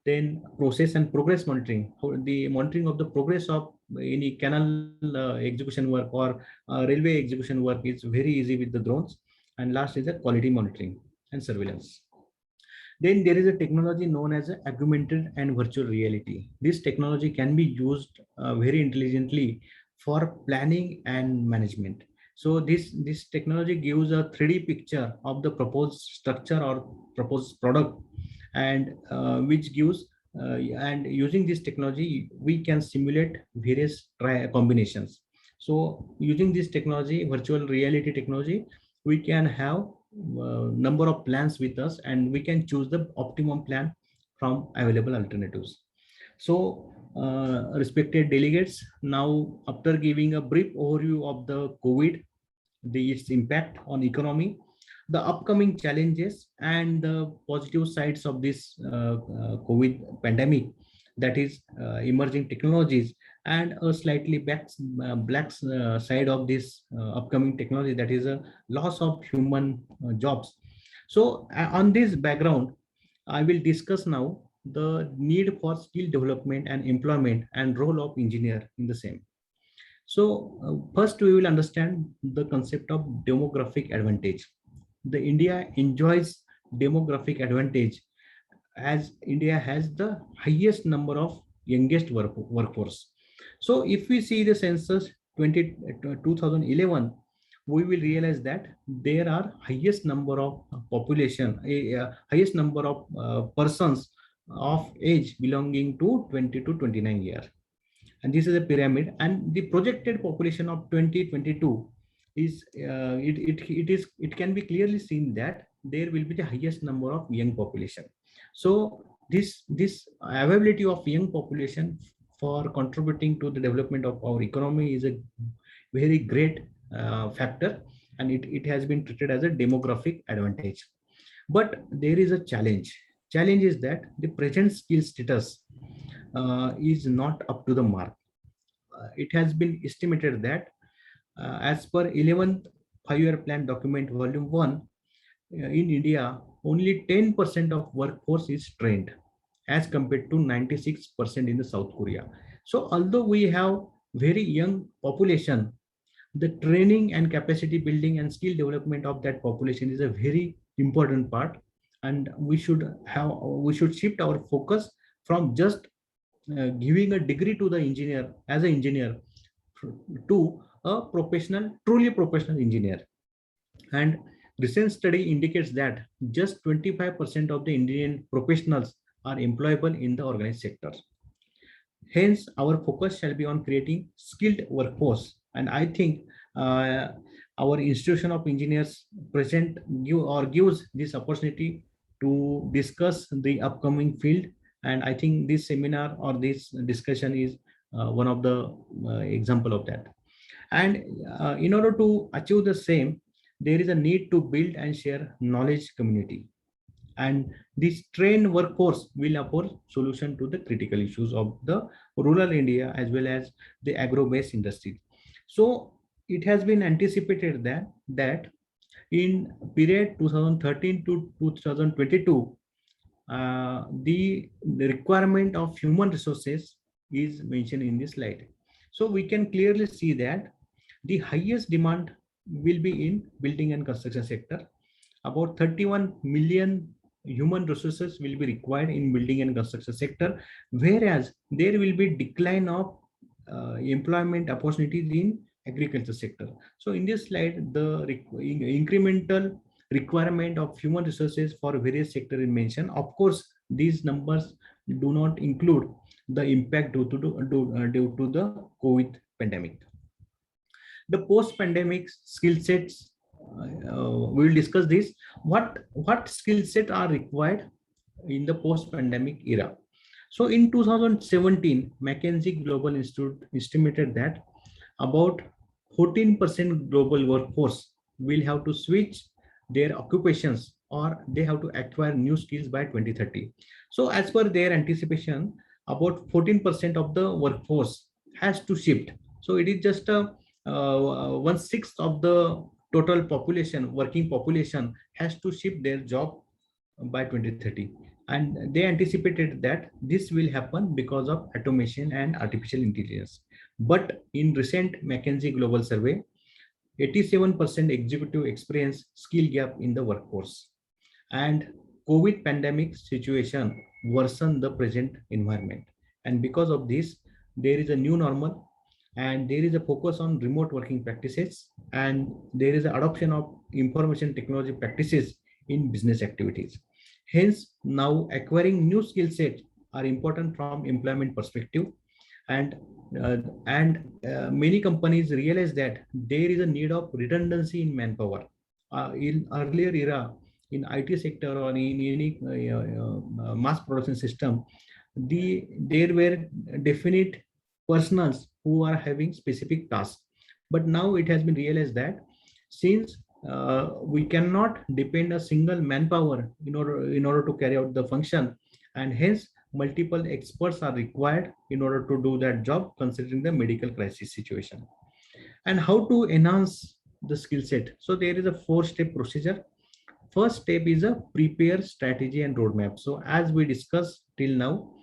Then process and progress monitoring, the monitoring of the progress of any canal execution work or railway execution work is very easy with the drones. And last is the quality monitoring and surveillance. Then there is a technology known as augmented and virtual reality. This technology can be used very intelligently for planning and management. So this technology gives a 3D picture of the proposed structure or proposed product, and which gives and using this technology we can simulate various combinations. So using this technology, virtual reality technology, we can have number of plans with us, and we can choose the optimum plan from available alternatives. So respected delegates, now after giving a brief overview of the COVID, its impact on economy, the upcoming challenges, and the positive sides of this COVID pandemic, that is emerging technologies, and a slightly black side of this upcoming technology, that is a loss of human jobs. So on this background, I will discuss now the need for skill development and employment and role of engineer in the same. So first we will understand the concept of demographic advantage. The India enjoys demographic advantage as India has the highest number of youngest workforce. So if we see the census 2011, we will realize that there are highest number of population, highest number of persons of age belonging to 20 to 29 years. And this is a pyramid, and the projected population of 2022 is it can be clearly seen that there will be the highest number of young population. So this availability of young population for contributing to the development of our economy is a very great factor, and it has been treated as a demographic advantage. But there is a challenge. Challenge is that the present skill status is not up to the mark. It has been estimated that as per 11th 5-year plan document volume 1, in India, only 10% of workforce is trained as compared to 96% in the South Korea. So although we have very young population, the training and capacity building and skill development of that population is a very important part, and we should shift our focus from just giving a degree to the engineer as an engineer to a professional, truly professional engineer. And recent study indicates that just 25% of the Indian professionals are employable in the organized sector. Hence, our focus shall be on creating skilled workforce. And I think our institution of engineers gives this opportunity to discuss the upcoming field. And I think this seminar or this discussion is one of the example of that. And in order to achieve the same, there is a need to build and share knowledge community. And this trained workforce will afford solution to the critical issues of the rural India as well as the agro-based industry. So it has been anticipated that in period 2013 to 2022, the requirement of human resources is mentioned in this slide. So we can clearly see that the highest demand will be in building and construction sector. About 31 million human resources will be required in building and construction sector, whereas there will be decline of employment opportunities in agriculture sector. So in this slide, the incremental requirement of human resources for various sectors is mentioned. Of course, these numbers do not include the impact due to the COVID pandemic. The post-pandemic skill sets, we will discuss this. What skill set are required in the post-pandemic era? So in 2017, McKinsey Global Institute estimated that about 14% global workforce will have to switch their occupations or they have to acquire new skills by 2030. So as per their anticipation, about 14% of the workforce has to shift. So it is just a 1/6 of the total population, working population, has to shift their job by 2030. And they anticipated that this will happen because of automation and artificial intelligence. But in recent McKinsey Global Survey, 87% executive experience skill gap in the workforce. And COVID pandemic situation worsened the present environment. And because of this, there is a new normal and there is a focus on remote working practices and there is an adoption of information technology practices in business activities. Hence, now acquiring new skill sets are important from employment perspective, and many companies realize that there is a need of redundancy in manpower. In earlier era, in IT sector or in any mass production system, there were definite personals who are having specific tasks. But now it has been realized that since we cannot depend a single manpower in order to carry out the function, and hence multiple experts are required in order to do that job considering the medical crisis situation. And how to enhance the skill set? So there is a 4-step procedure. First step is a prepare strategy and roadmap. So as we discussed till now,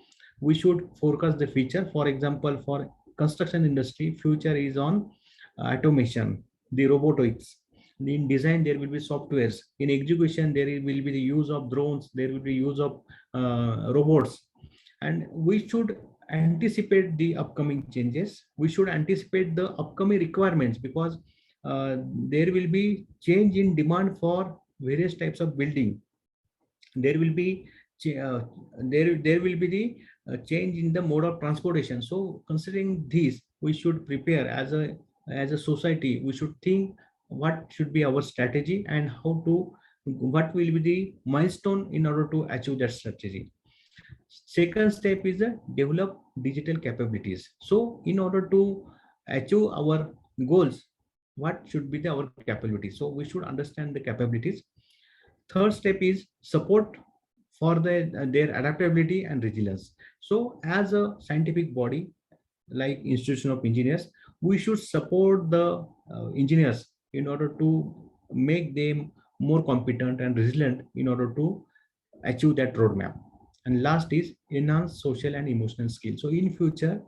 we should forecast the future. For example, for construction industry, future is on automation, the robotics. In design, there will be softwares. In execution, there will be the use of drones. There will be use of robots. And we should anticipate the upcoming changes. We should anticipate the upcoming requirements because there will be change in demand for various types of building. There will be there will be the change in the mode of transportation. So considering this, we should prepare as a society. We should think what should be our strategy and what will be the milestone in order to achieve that strategy. Second step is develop digital capabilities. So in order to achieve our goals, what should be our capabilities? So we should understand the capabilities. Third step is support for their adaptability and resilience. So as a scientific body, like Institution of Engineers, we should support the engineers in order to make them more competent and resilient in order to achieve that roadmap. And last is enhance social and emotional skills. So in future,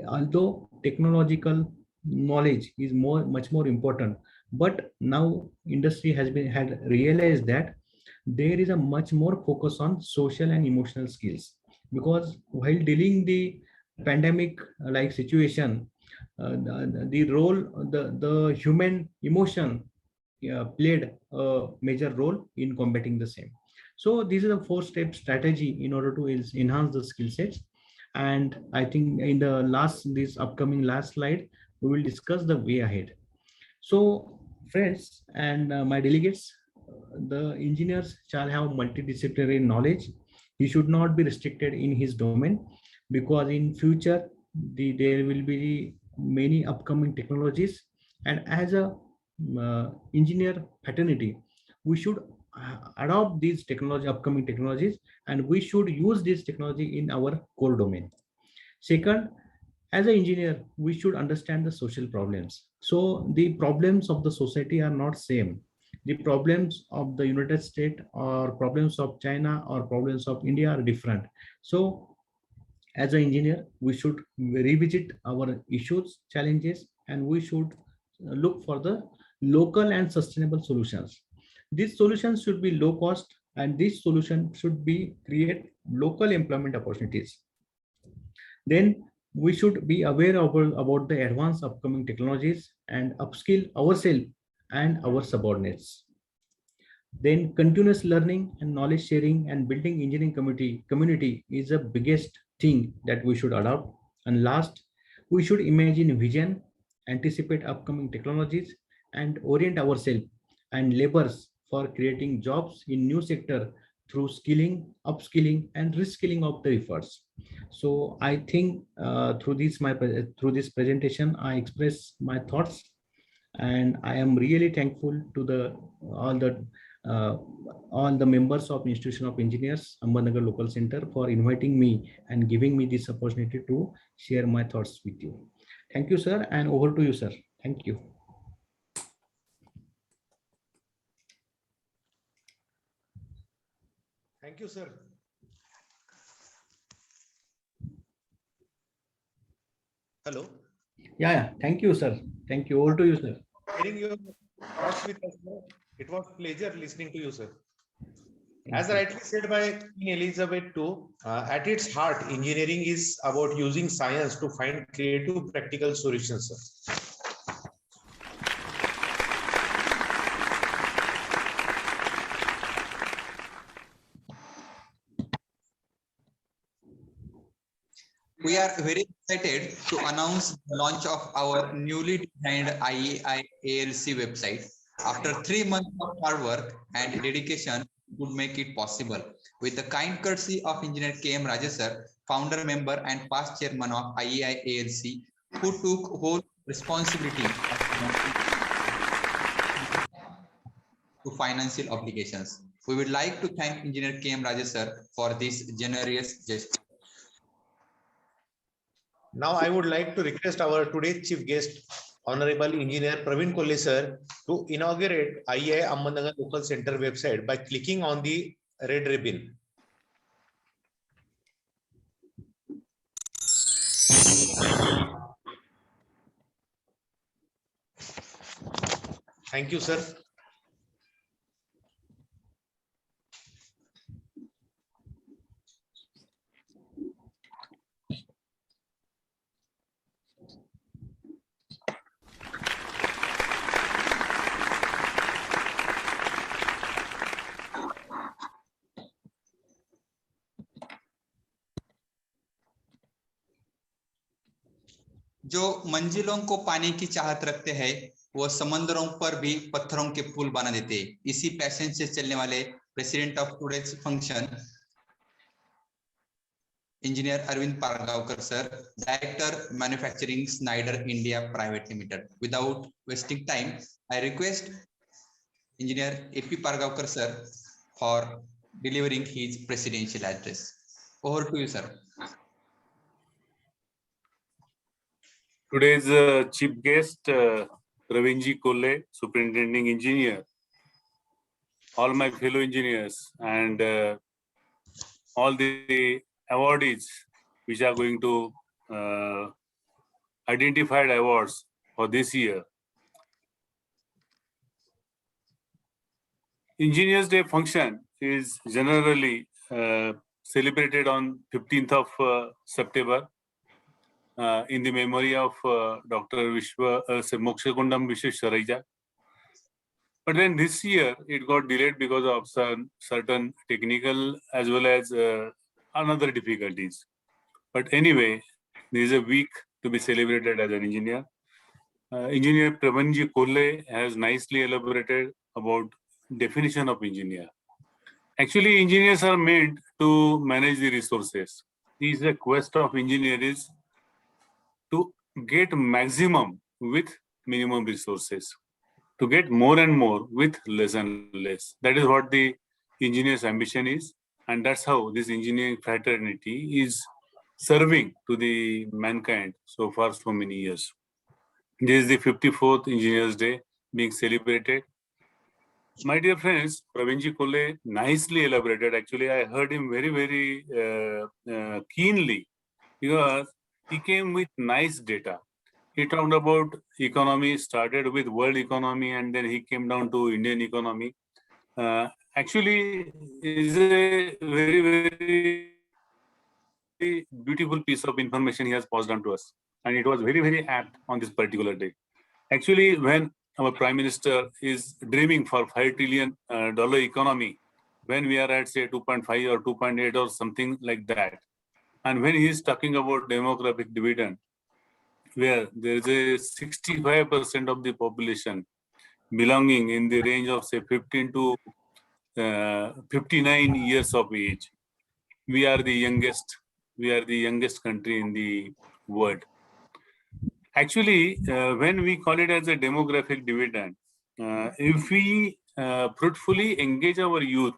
although technological knowledge is much more important, but now industry had realized that there is a much more focus on social and emotional skills, because while dealing the pandemic like situation, the role, the human emotion played a major role in combating the same. So this is a 4-step strategy in order to enhance the skill sets. And I think in the this upcoming last slide, we will discuss the way ahead. So friends and my delegates, the engineers shall have multidisciplinary knowledge. He should not be restricted in his domain, because in future there will be many upcoming technologies, and as a engineer fraternity, we should adopt these upcoming technologies, and we should use this technology in our core domain. Second, as an engineer, we should understand the social problems. So the problems of the society are not same. The problems of the United States or problems of China or problems of India are different. So as an engineer, we should revisit our issues, challenges, and we should look for the local and sustainable solutions. These solutions should be low cost, and this solution should be create local employment opportunities. Then we should be aware about the advanced upcoming technologies and upskill ourselves and our subordinates. Then continuous learning and knowledge sharing and building engineering community is the biggest thing that we should adopt. And last, we should imagine vision, anticipate upcoming technologies, and orient ourselves and labors for creating jobs in new sector through skilling, upskilling, and reskilling of the efforts. So I think through this presentation, I express my thoughts, and I am really thankful to uh, all the members of Institution of Engineers, Ahmednagar Local Center, for inviting me and giving me this opportunity to share my thoughts with you. Thank you, sir, and over to you, sir. Thank you. Thank you, sir. Hello. Yeah. Thank you, sir. Thank you. Over to you, sir. Sharing your thoughts with us, sir. It was pleasure listening to you, sir. As rightly said by Queen Elizabeth II, at its heart, engineering is about using science to find creative, practical solutions, sir. We are very excited to announce the launch of our newly designed IEI ALC website. After 3 months of hard work and dedication, would make it possible. With the kind courtesy of Engineer K.M. Rajesh sir, founder member and past chairman of IEI ALC, who took whole responsibility to financial obligations. We would like to thank Engineer K.M. Rajesh sir for this generous gesture. Now I would like to request our today's chief guest, Honorable Engineer Praveen Kolle sir, to inaugurate IEI Ahmednagar Local Center website by clicking on the red ribbon. Thank you, sir. जो मंजिलों को पाने की चाहत रखते हैं, वो समंदरों पर भी पत्थरों के पुल बना देते। इसी पैशन से चलने वाले president of today's function, engineer Arvind Pargavkar sir, director manufacturing Schneider India private limited. Without wasting time, I request engineer AP Pargavkar sir for delivering his presidential address. Over to you, sir. Today's chief guest, Praveenji Kolle, Superintending Engineer, all my fellow engineers, and all the awardees which are going to identified awards for this year. Engineers Day function is generally celebrated on 15th of September in the memory of Dr. Mokshagundam Vishweshwaraija. But then this year it got delayed because of some certain technical as well as another difficulties. But anyway, there is a week to be celebrated as an engineer. Engineer Pravanji Kolle has nicely elaborated about definition of engineer. Actually, engineers are meant to manage the resources. The quest of engineer is to get maximum with minimum resources, to get more and more with less and less. That is what the engineer's ambition is, and that's how this engineering fraternity is serving to the mankind so far so many years. This is the 54th Engineers Day being celebrated. My dear friends, Pravinji Kolle nicely elaborated. Actually, I heard him very keenly because he came with nice data. He talked about economy, started with world economy, and then he came down to Indian economy. Actually, is a very beautiful piece of information he has passed on to us, and it was very apt on this particular day. Actually, when our Prime Minister is dreaming for $5 trillion economy, when we are at say 2.5 or 2.8 or something like that, and when he is talking about demographic dividend, where there is a 65% of the population belonging in the range of say 15 to 59 years of age, we are the youngest. We are the youngest country in the world. Actually, when we call it as a demographic dividend, if we fruitfully engage our youth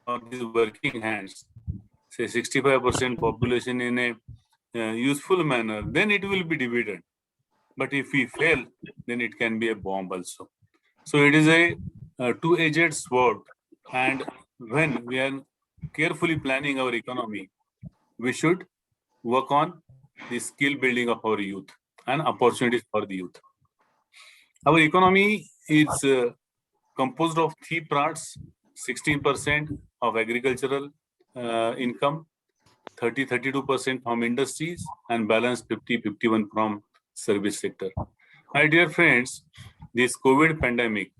or these working hands, say 65% population in a useful manner, then it will be dividend. But if we fail, then it can be a bomb also. So it is a two-edged sword. And when we are carefully planning our economy, we should work on the skill building of our youth and opportunities for the youth. Our economy is composed of three parts: 16% of agricultural income, 32% from industries, and balance 51 from service sector. My dear friends, this COVID pandemic,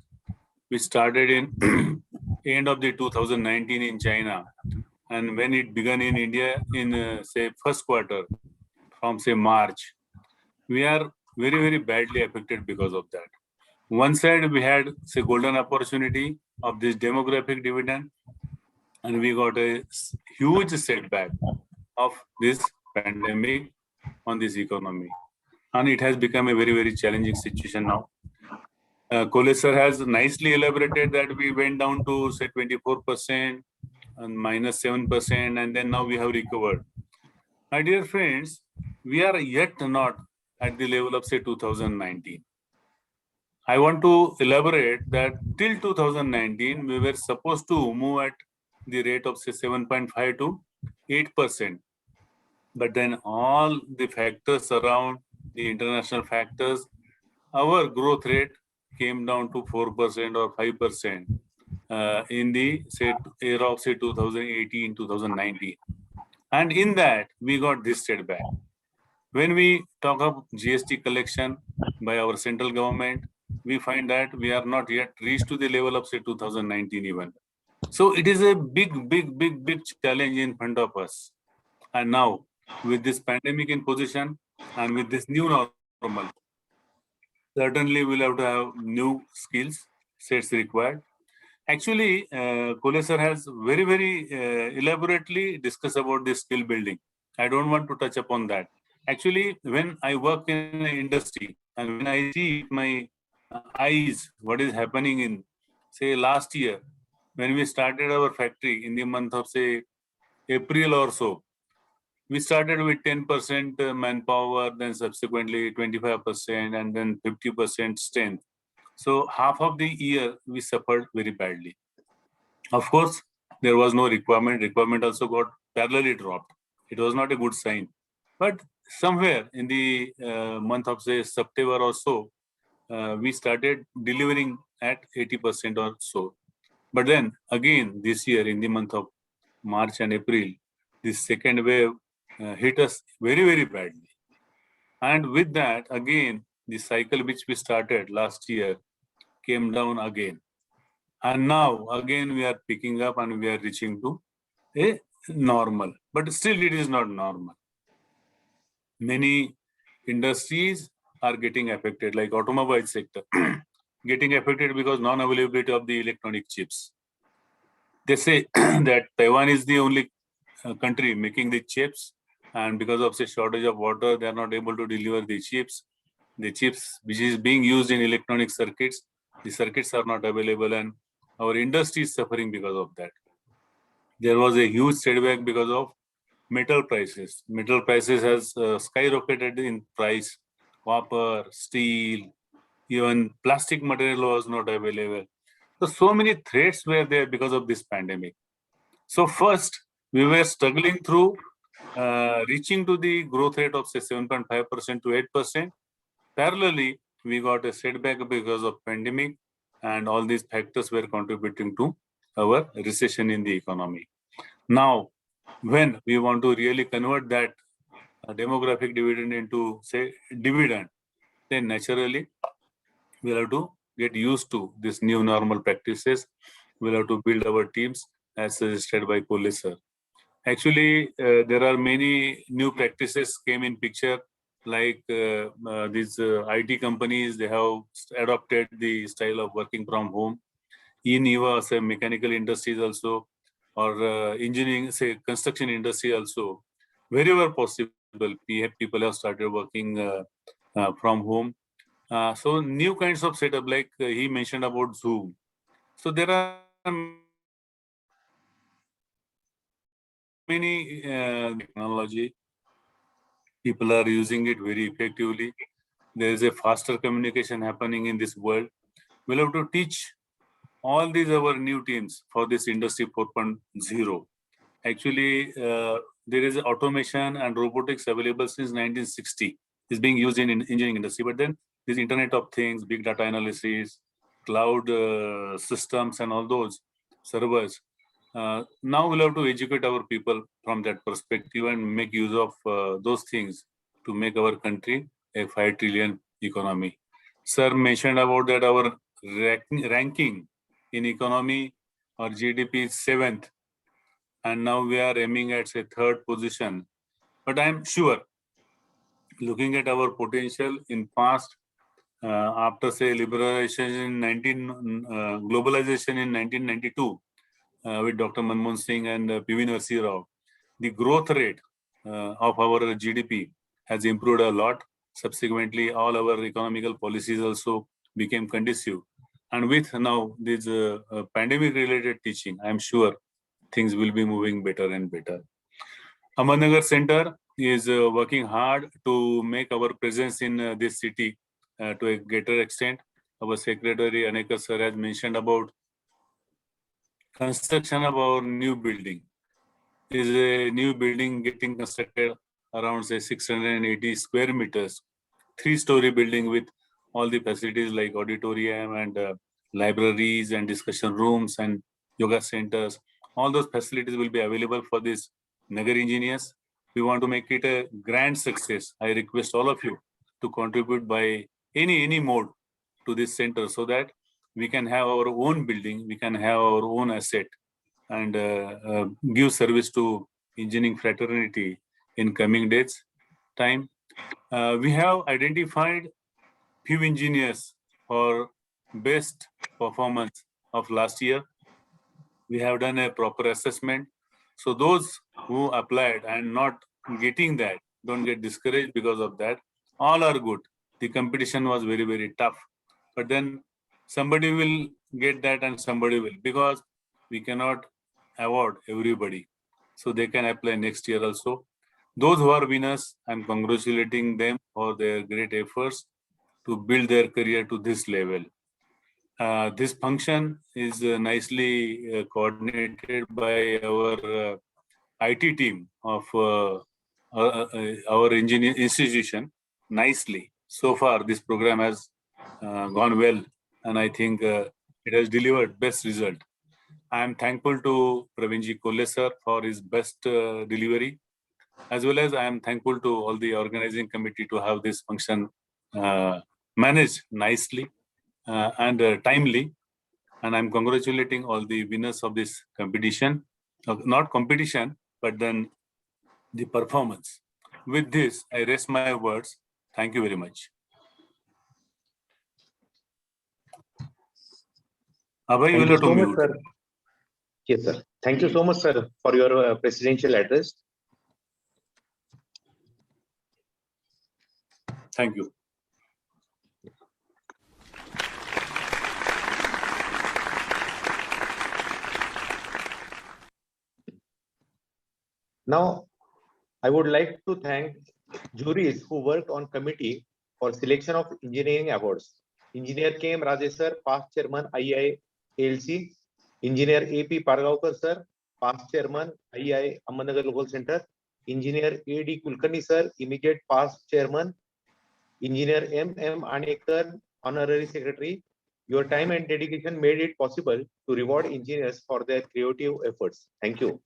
which started in end of the 2019 in China, and when it began in India in say first quarter from say March, we are very badly affected because of that. One side we had say golden opportunity of this demographic dividend, and we got a huge setback of this pandemic on this economy, and it has become a very challenging situation now. Kolle sir has nicely elaborated that we went down to say 24% and -7%, and then now we have recovered. My dear friends, we are yet not at the level of say 2019. I want to elaborate that till 2019, we were supposed to move at the rate of say 7.5 to 8%. But then all the factors around the international factors, our growth rate came down to 4% or 5% in the say era of say 2018, 2019. And in that, we got this setback. When we talk of GST collection by our central government, we find that we are not yet reached to the level of say 2019 even. So it is a big challenge in front of us. And now with this pandemic in position and with this new normal, certainly we'll have to have new skills sets required. Actually, Kolle sir has very elaborately discussed about this skill building. I don't want to touch upon that. Actually, when I work in an industry and when I see my eyes what is happening in, say, last year, when we started our factory in the month of, say, April or so, we started with 10% manpower, then subsequently 25%, and then 50% strength. So half of the year, we suffered very badly. Of course, there was no requirement. Requirement also got parallelly dropped. It was not a good sign. But somewhere in the month of, say, September or so, we started delivering at 80% or so. But then again, this year in the month of March and April, this second wave hit us very badly. And with that, again, the cycle which we started last year came down again. And now again we are picking up and we are reaching to a normal, but still it is not normal. Many industries are getting affected, like automobile sector, getting affected because non-availability of the electronic chips. They say that Taiwan is the only country making the chips, and because of the shortage of water, they are not able to deliver the chips. The chips which is being used in electronic circuits, the circuits are not available, and our industry is suffering because of that. There was a huge setback because of metal prices. Metal prices has skyrocketed in price. Copper, steel, even plastic material was not available. So many threats were there because of this pandemic. So first, we were struggling through reaching to the growth rate of say 7.5% to 8%. Parallelly, we got a setback because of pandemic, and all these factors were contributing to our recession in the economy. Now, when we want to really convert that demographic dividend into say dividend, then naturally we'll have to get used to this new normal practices. We'll have to build our teams as suggested by Kohli sir. Actually, there are many new practices came in picture, like these IT companies, they have adopted the style of working from home. In EVA, say mechanical industries also, or engineering, say construction industry also, wherever possible, people have started working from home. So new kinds of setup, like he mentioned about Zoom. So there are many technology. People are using it very effectively. There is a faster communication happening in this world. We'll have to teach all these our new teams for this industry 4.0. Actually, there is automation and robotics available since 1960. It's being used in engineering industry, but then this Internet of Things, big data analysis, cloud systems, and all those servers. Now we'll have to educate our people from that perspective and make use of those things to make our country a 5 trillion economy. Sir mentioned about that our ranking in economy or GDP is 7th, and now we are aiming at say 3rd position. But I'm sure, looking at our potential in past, after say liberalization in globalization in 1992 with Dr. Manmohan Singh and P.V. Narasimha Rao, the growth rate of our GDP has improved a lot. Subsequently, all our economical policies also became conducive. And with now this pandemic-related teaching, I'm sure things will be moving better and better. Ahmednagar Center is working hard to make our presence in this city to a greater extent. Our Secretary Aneka sir has mentioned about construction of our new building. Is a new building getting constructed around say 680 square meters, 3-story building with all the facilities like auditorium and libraries and discussion rooms and yoga centers. All those facilities will be available for these Nagar engineers. We want to make it a grand success. I request all of you to contribute by any mode to this center so that we can have our own building, we can have our own asset, and give service to engineering fraternity in coming days time. We have identified few engineers for best performance of last year. We have done a proper assessment. So those who applied and not getting that, don't get discouraged because of that. All are good. The competition was very, very tough. But then somebody will get that and somebody will, because we cannot award everybody. So they can apply next year also. Those who are winners, I'm congratulating them for their great efforts to build their career to this level. This function is nicely coordinated by our IT team of our engineering institution nicely. So far, this program has gone well, and I think it has delivered best result. I am thankful to Pravinji Kohli sir for his best delivery, as well as I am thankful to all the organizing committee to have this function managed nicely and timely. and I'm congratulating all the winners of this competition. Not competition, but then the performance. With this, I rest my words. Thank you very much. Abhay, you Thank will you have to so much, mute. sir. Yes, sir. Thank you so much, sir, for your presidential address. Thank you. Now, I would like to thank juries who worked on committee for selection of engineering awards. Engineer K. M. Rajesh sir, past chairman IIA ALC. Engineer A.P. Pargaonkar sir, past chairman IIA Ahmednagar Local Center. Engineer A.D. Kulkarni sir, immediate past chairman. Engineer M.M. Anekar, honorary secretary. Your time and dedication made it possible to reward engineers for their creative efforts. Thank you.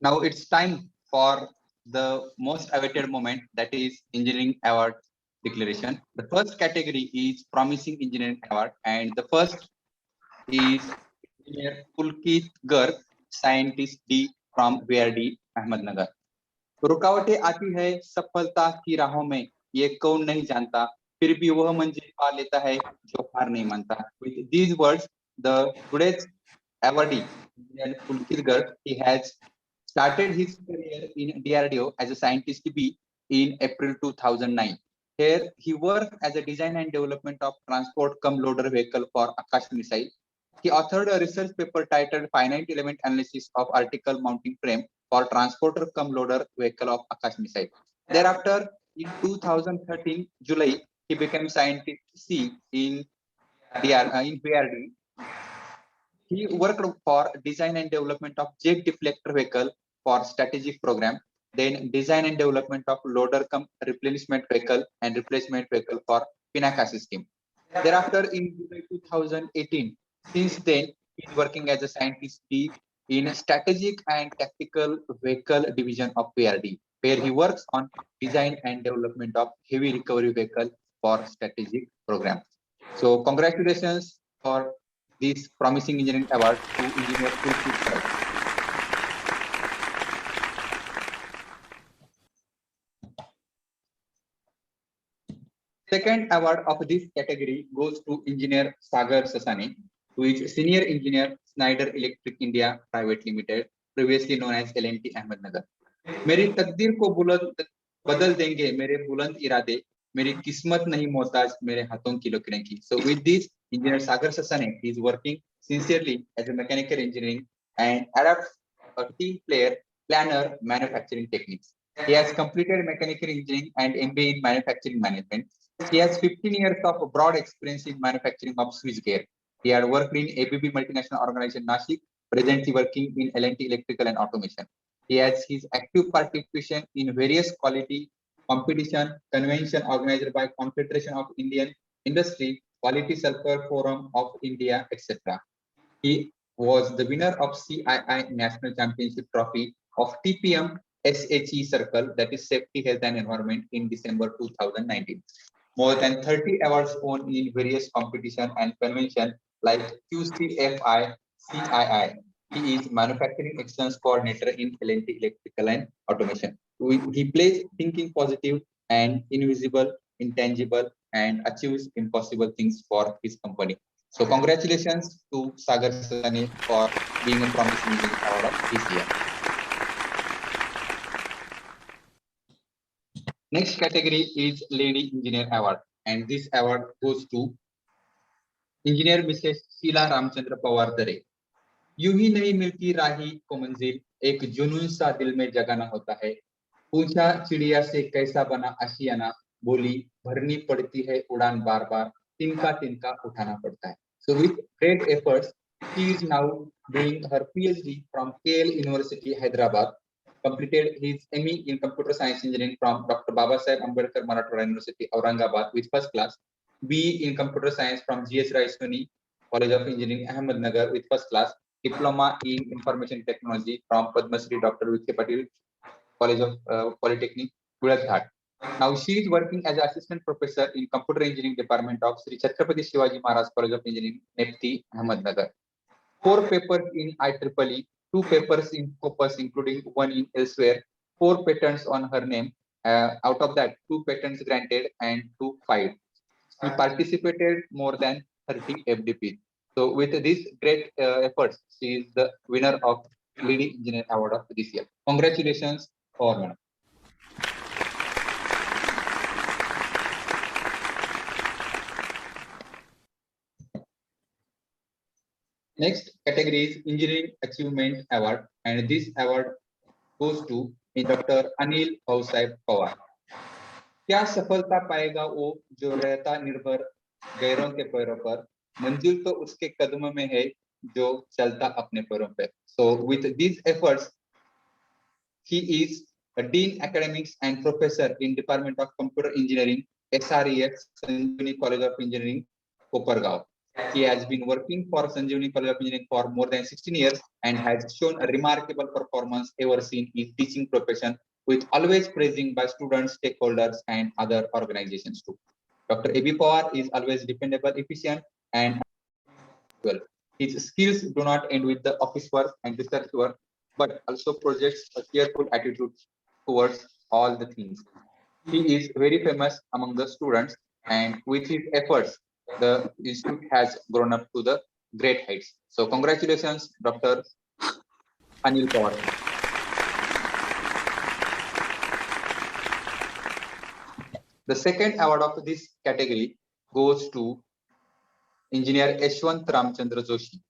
Now it's time for the most awaited moment, that is Engineering Award declaration. The first category is Promising Engineering Award, and the first is Engineer Pulkit Garg, Scientist D from VRD, Ahmednagar. रुकावटें आती है सफलता की राहों में, ये कौन नहीं जानता, फिर भी वह मंजिल पा लेता है जो हार नहीं मानता. With these words, the today's awardee, Engineer Pulkit Garg, he has started his career in DRDO as a scientist B in April 2009. Here, he worked as a design and development of transport cum loader vehicle for Akash missile. He authored a research paper titled Finite Element Analysis of Article Mounting Frame for Transporter cum Loader Vehicle of Akash missile. Thereafter, in 2013 July, he became scientist C in VRD. He worked for design and development of jet deflector vehicle for strategic program, then design and development of loader cum replenishment vehicle and replacement vehicle for Pinaka system. Thereafter, in July 2018, since then, he is working as a scientist in strategic and tactical vehicle division of PRD, where he works on design and development of heavy recovery vehicle for strategic program. So congratulations for this Promising Engineering Award to Engineer Pulkit Garg. Second award of this category goes to Engineer Sagar Sasane, who is Senior Engineer, Schneider Electric India Private Limited, previously known as L&T Ahmednagar. मेरी तकदीर को बुलंद बदल देंगे मेरे बुलंद इरादे, मेरी किस्मत नहीं मोहताज मेरे हाथों की लकीरें की. So with this, Engineer Sagar Sasane is working sincerely as a mechanical engineering and adapts a team player, planner, manufacturing techniques. He has completed mechanical engineering and MBA in manufacturing management. He has 15 years of broad experience in manufacturing of switchgear. He had worked in ABB multinational organization Nashik, presently working in L&T Electrical and Automation. He has his active participation in various quality competition, convention organized by Confederation of Indian Industry, Quality Sulphur Forum of India, etc. He was the winner of CII National Championship Trophy of TPM SHE Circle, that is Safety, Health and Environment, in December 2019. More than 30 awards won in various competition and convention like QCFI, CII. He is Manufacturing Excellence Coordinator in L&T Electrical and Automation. He plays thinking positive and invisible, intangible, and achieves impossible things for his company. So congratulations to Sagar Sasane for being a promising engineer award of this year. Next category is Lady Engineer Award, and this award goes to Engineer Mrs. Sheila Ramchandra Pawar Dare. यूं ही नहीं मिलती राही को मंजिल, एक जुनून सा दिल में जगाना होता है. पूछा चिड़िया से कैसा बना आशियाना, बोली भरनी पड़ती है उड़ान बार बार, तिनका तिनका उठाना पड़ता है. So with great efforts, she is now doing her PhD from KL University, Hyderabad. Completed his ME in Computer Science Engineering from Dr. Babasaheb Ambedkar Marathwada University, Aurangabad with first class. BE in Computer Science from GS Raisoni College of Engineering, Ahmednagar with first class. Diploma in Information Technology from Padma Shri Dr. Vikhe Patil College of Polytechnic, Gulaghat. Now she is working as an assistant professor in computer engineering department of Sri Chhatrapati Shivaji Maharaj College of Engineering, Nepti, Ahmednagar. 4 papers in IEEE, 2 papers in Scopus, including 1 in elsewhere, 4 patents on her name. Out of that, 2 patents granted and 2 filed. She participated more than 30 FDPs. So with these great efforts, she is the winner of Leading Engineer Award of this year. Congratulations for her. Next category is Engineering Achievement Award, and this award goes to Dr. Anil Bhausaheb Pawar. क्या सफलता पाएगा वो जो रहता निर्भर गैरों के पैरों पर, मंजिल तो उसके कदमों में है जो चलता अपने पैरों पे. So with these efforts, he is a Dean Academics and Professor in Department of Computer Engineering, SREX, Sanjeevani College of Engineering, Kopargaon. He has been working for Sanjeevani College of Engineering for more than 16 years and has shown a remarkable performance ever since his teaching profession, with always praising by students, stakeholders, and other organizations too. Dr. A.B. Pawar is always dependable, efficient, and well. His skills do not end with the office work and research work, but also projects a cheerful attitude towards all the things. He is very famous among the students, and with his efforts, the institute has grown up to the great heights. So congratulations, Dr. Anil Pawar. The second award of this category goes to Engineer Yashwant Ramchandra Joshi.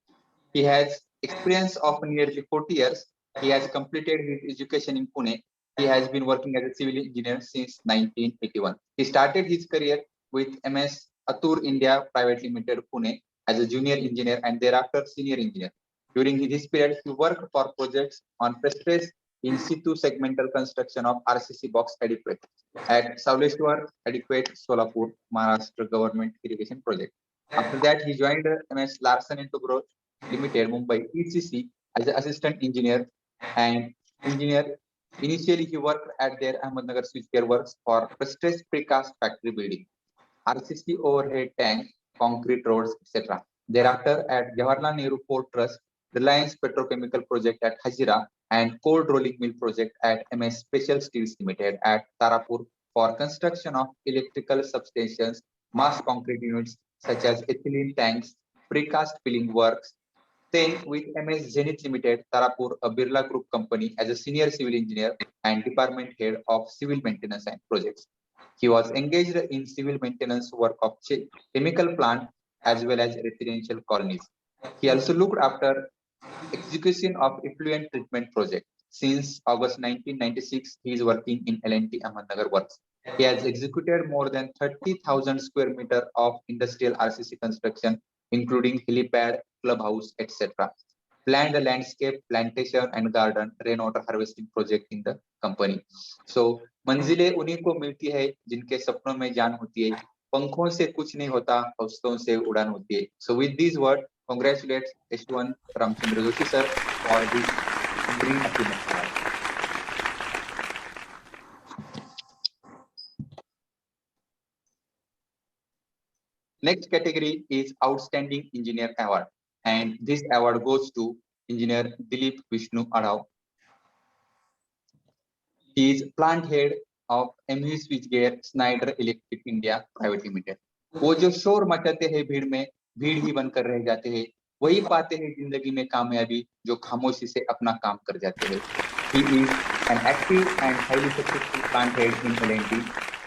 He has experience of nearly 40 years. He has completed his education in Pune. He has been working as a civil engineer since 1981. He started his career with MS Atur India Private Limited, Pune, as a junior engineer and thereafter senior engineer. During this period, he worked for projects on prestige in situ segmental construction of RCC box adequate at Sauleshwar Adequate, Solapur, Maharashtra Government Irrigation Project. After that, he joined MS Larsen and Toubro Limited, Mumbai, ECC, as an assistant engineer and engineer. Initially, he worked at their Ahmednagar switchgear works for prestige precast factory building, RCC overhead tank, concrete roads, etc. Thereafter, at Jawaharlal Nehru Port Trust, Reliance Petrochemical Project at Hazira, and cold rolling mill project at MS Special Steels Limited at Tarapur for construction of electrical substations, mass concrete units such as ethylene tanks, precast filling works. Then with MS Zenith Limited, Tarapur, a Birla Group company, as a senior civil engineer and department head of civil maintenance and projects. He was engaged in civil maintenance work of chemical plant as well as residential colonies. He also looked after execution of effluent treatment project. Since August 1996, he is working in L&T Ahmednagar works. He has executed more than 30,000 square meter of industrial RCC construction, including helipad, clubhouse, etc. Planned a landscape, plantation and garden, rainwater harvesting project in the company. So मंजिलें उन्हीं को मिलती है जिनके सपनों में जान होती है, पंखों से कुछ नहीं होता, हौसलों से उड़ान होती है. So with these words, congratulate Yashwant Ramchandra Joshi sir for this green achievement award. Next category is Outstanding Engineer Award, and this award goes to Engineer Dilip Vishnu Adhav. He is plant head of MU Switchgear Schneider Electric India Private Limited. वो जो शोर मचाते हैं भीड़ में, भीड़ ही बनकर रह जाते हैं, वही पाते हैं जिंदगी में कामयाबी जो खामोशी से अपना काम कर जाते हैं. He is an active and highly successful plant head in L&T,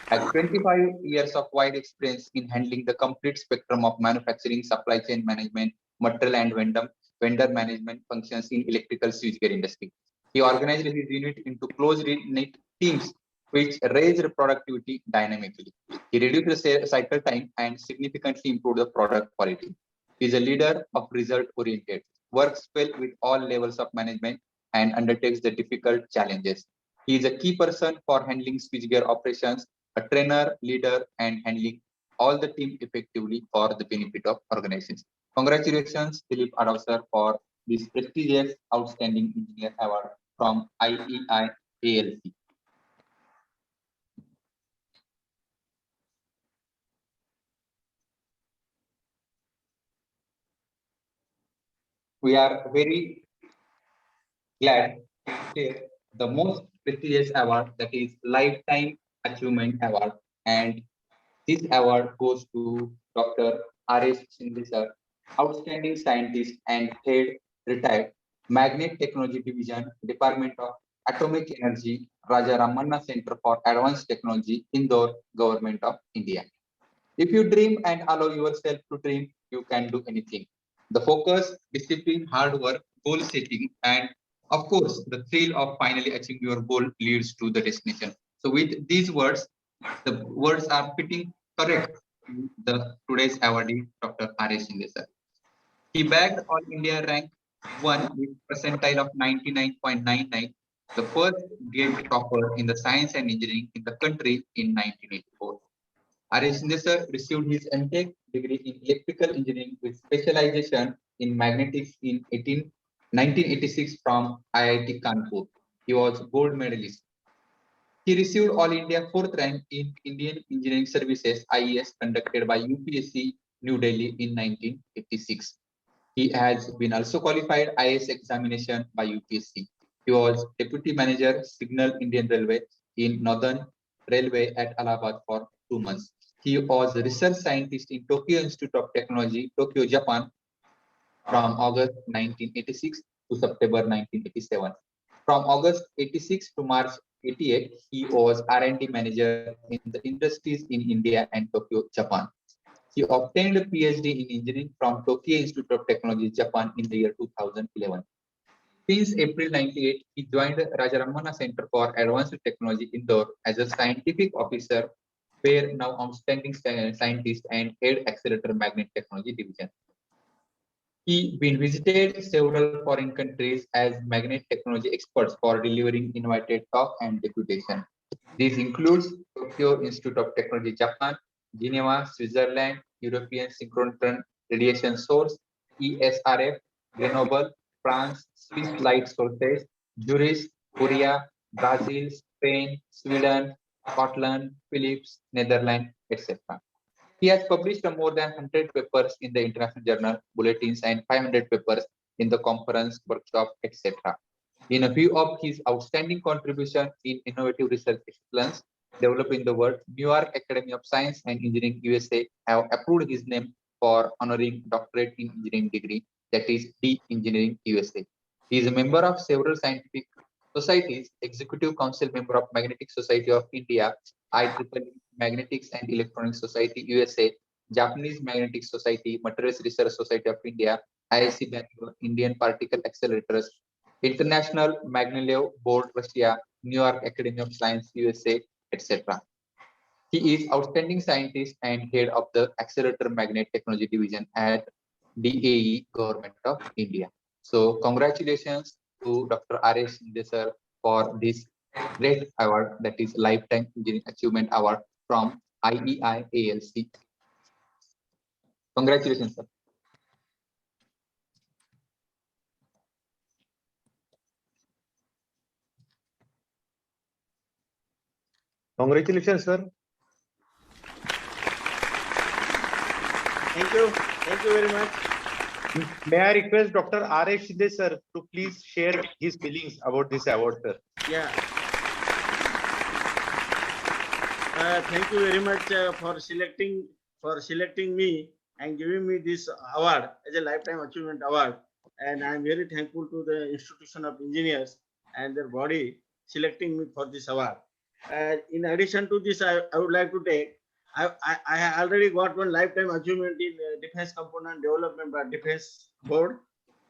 has 25 years of wide experience in handling the complete spectrum of manufacturing, supply chain management, material and vendor management functions in electrical switchgear industry. He organized his unit into closely knit teams which raised productivity dynamically. He reduced the cycle time and significantly improved the product quality. He is a leader of result-oriented, works well with all levels of management and undertakes the difficult challenges. He is a key person for handling switchgear operations, a trainer, leader, and handling all the team effectively for the benefit of organizations. Congratulations, Dilip Adhav sir, for this prestigious Outstanding Engineer Award from IEI ALC. We are very glad to share the most prestigious award, that is Lifetime Achievement Award, and this award goes to Dr. R.S. Shinde sir, outstanding scientist and head retired Magnet Technology Division, Department of Atomic Energy, Raja Ramanna Center for Advanced Technology, Indore, Government of India. If you dream and allow yourself to dream, you can do anything. The focus, discipline, hard work, goal setting, and of course, the thrill of finally achieving your goal leads to the destination. So, with these words, the words are fitting correct to the today's awardee, Dr. R.S. Shinde sir. He bagged All India rank 1 with percentile of 99.99, the first grade topper in the science and engineering in the country in 1984. R.S. Shinde sir received his M.Tech degree in electrical engineering with specialization in magnetics in 1986 from IIT Kanpur. He was gold medalist. He received All India 4th rank in Indian Engineering Services IES conducted by UPSC New Delhi in 1986. He has been also qualified IAS examination by UPSC. He was Deputy Manager Signal Indian Railway in Northern Railway at Allahabad for 2 months. He was a research scientist in Tokyo Institute of Technology, Tokyo, Japan from August 1986 to September 1987. From August 86 to March 88, he was R&D manager in the industries in India and Tokyo, Japan. He obtained a PhD in engineering from Tokyo Institute of Technology, Japan in the year 2011. Since April 98, he joined Raja Ramanna Center for Advanced Technology, Indore as a scientific officer, where now outstanding scientist and head accelerator magnet technology division. He been visited several foreign countries as magnet technology experts for delivering invited talk and deputation. This includes Tokyo Institute of Technology, Japan, Geneva, Switzerland, European Synchrotron Radiation Source, ESRF, Grenoble, France, Swiss Light Sources, Zurich, Korea, Brazil, Spain, Sweden, Scotland, Philippines, Netherlands, etc. He has published more than 100 papers in the international journal, bulletins, and 500 papers in the conference, workshop, etc. In a view of his outstanding contribution in innovative research excellence developed in the world, New York Academy of Science and Engineering USA have approved his name for honoring doctorate in engineering degree, that is D Engineering USA. He is a member of several scientific societies, Executive Council member of Magnetic Society of India, IEEE Magnetics and Electronics Society USA, Japanese Magnetic Society, Materials Research Society of India, IIC Bangalore, Indian Particle Accelerators, International Maglev Board Russia, New York Academy of Science USA, etc. He is outstanding scientist and head of the Accelerator Magnet Technology Division at DAE, Government of India. So congratulations to Dr. R.S. Shinde sir for this great award, that is Lifetime Engineering Achievement Award from IEI ALC. Congratulations, sir. Congratulations, sir. Thank you. Thank you very much. May I request Dr. R.S. Shinde sir to please share his feelings about this award, sir. Yeah. Thank you very much for selecting me and giving me this award as a lifetime achievement award. And I am very thankful to the Institution of Engineers and their body selecting me for this award. In addition to this, I would like to take. I already got one lifetime achievement in Defense Component Development by Defense Board,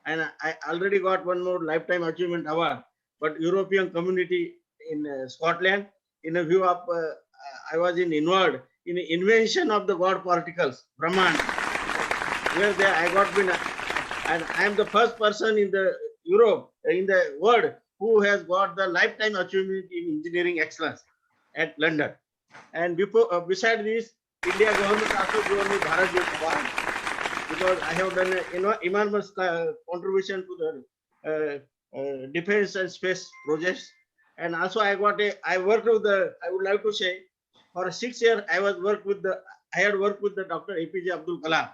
and I already got one more lifetime achievement award, but European Community in Scotland, in a view of I was involved in the invention of the God particles, Brahman, where I got been, and I am the first person in the Europe, in the world, who has got the lifetime achievement in engineering excellence at London. And beside this, India government also given me Bharat Jet Award because I have done enormous contribution to the defense and space projects. And also I worked with I would like to say, for 6 years I had worked with the Dr. APJ Abdul Kalam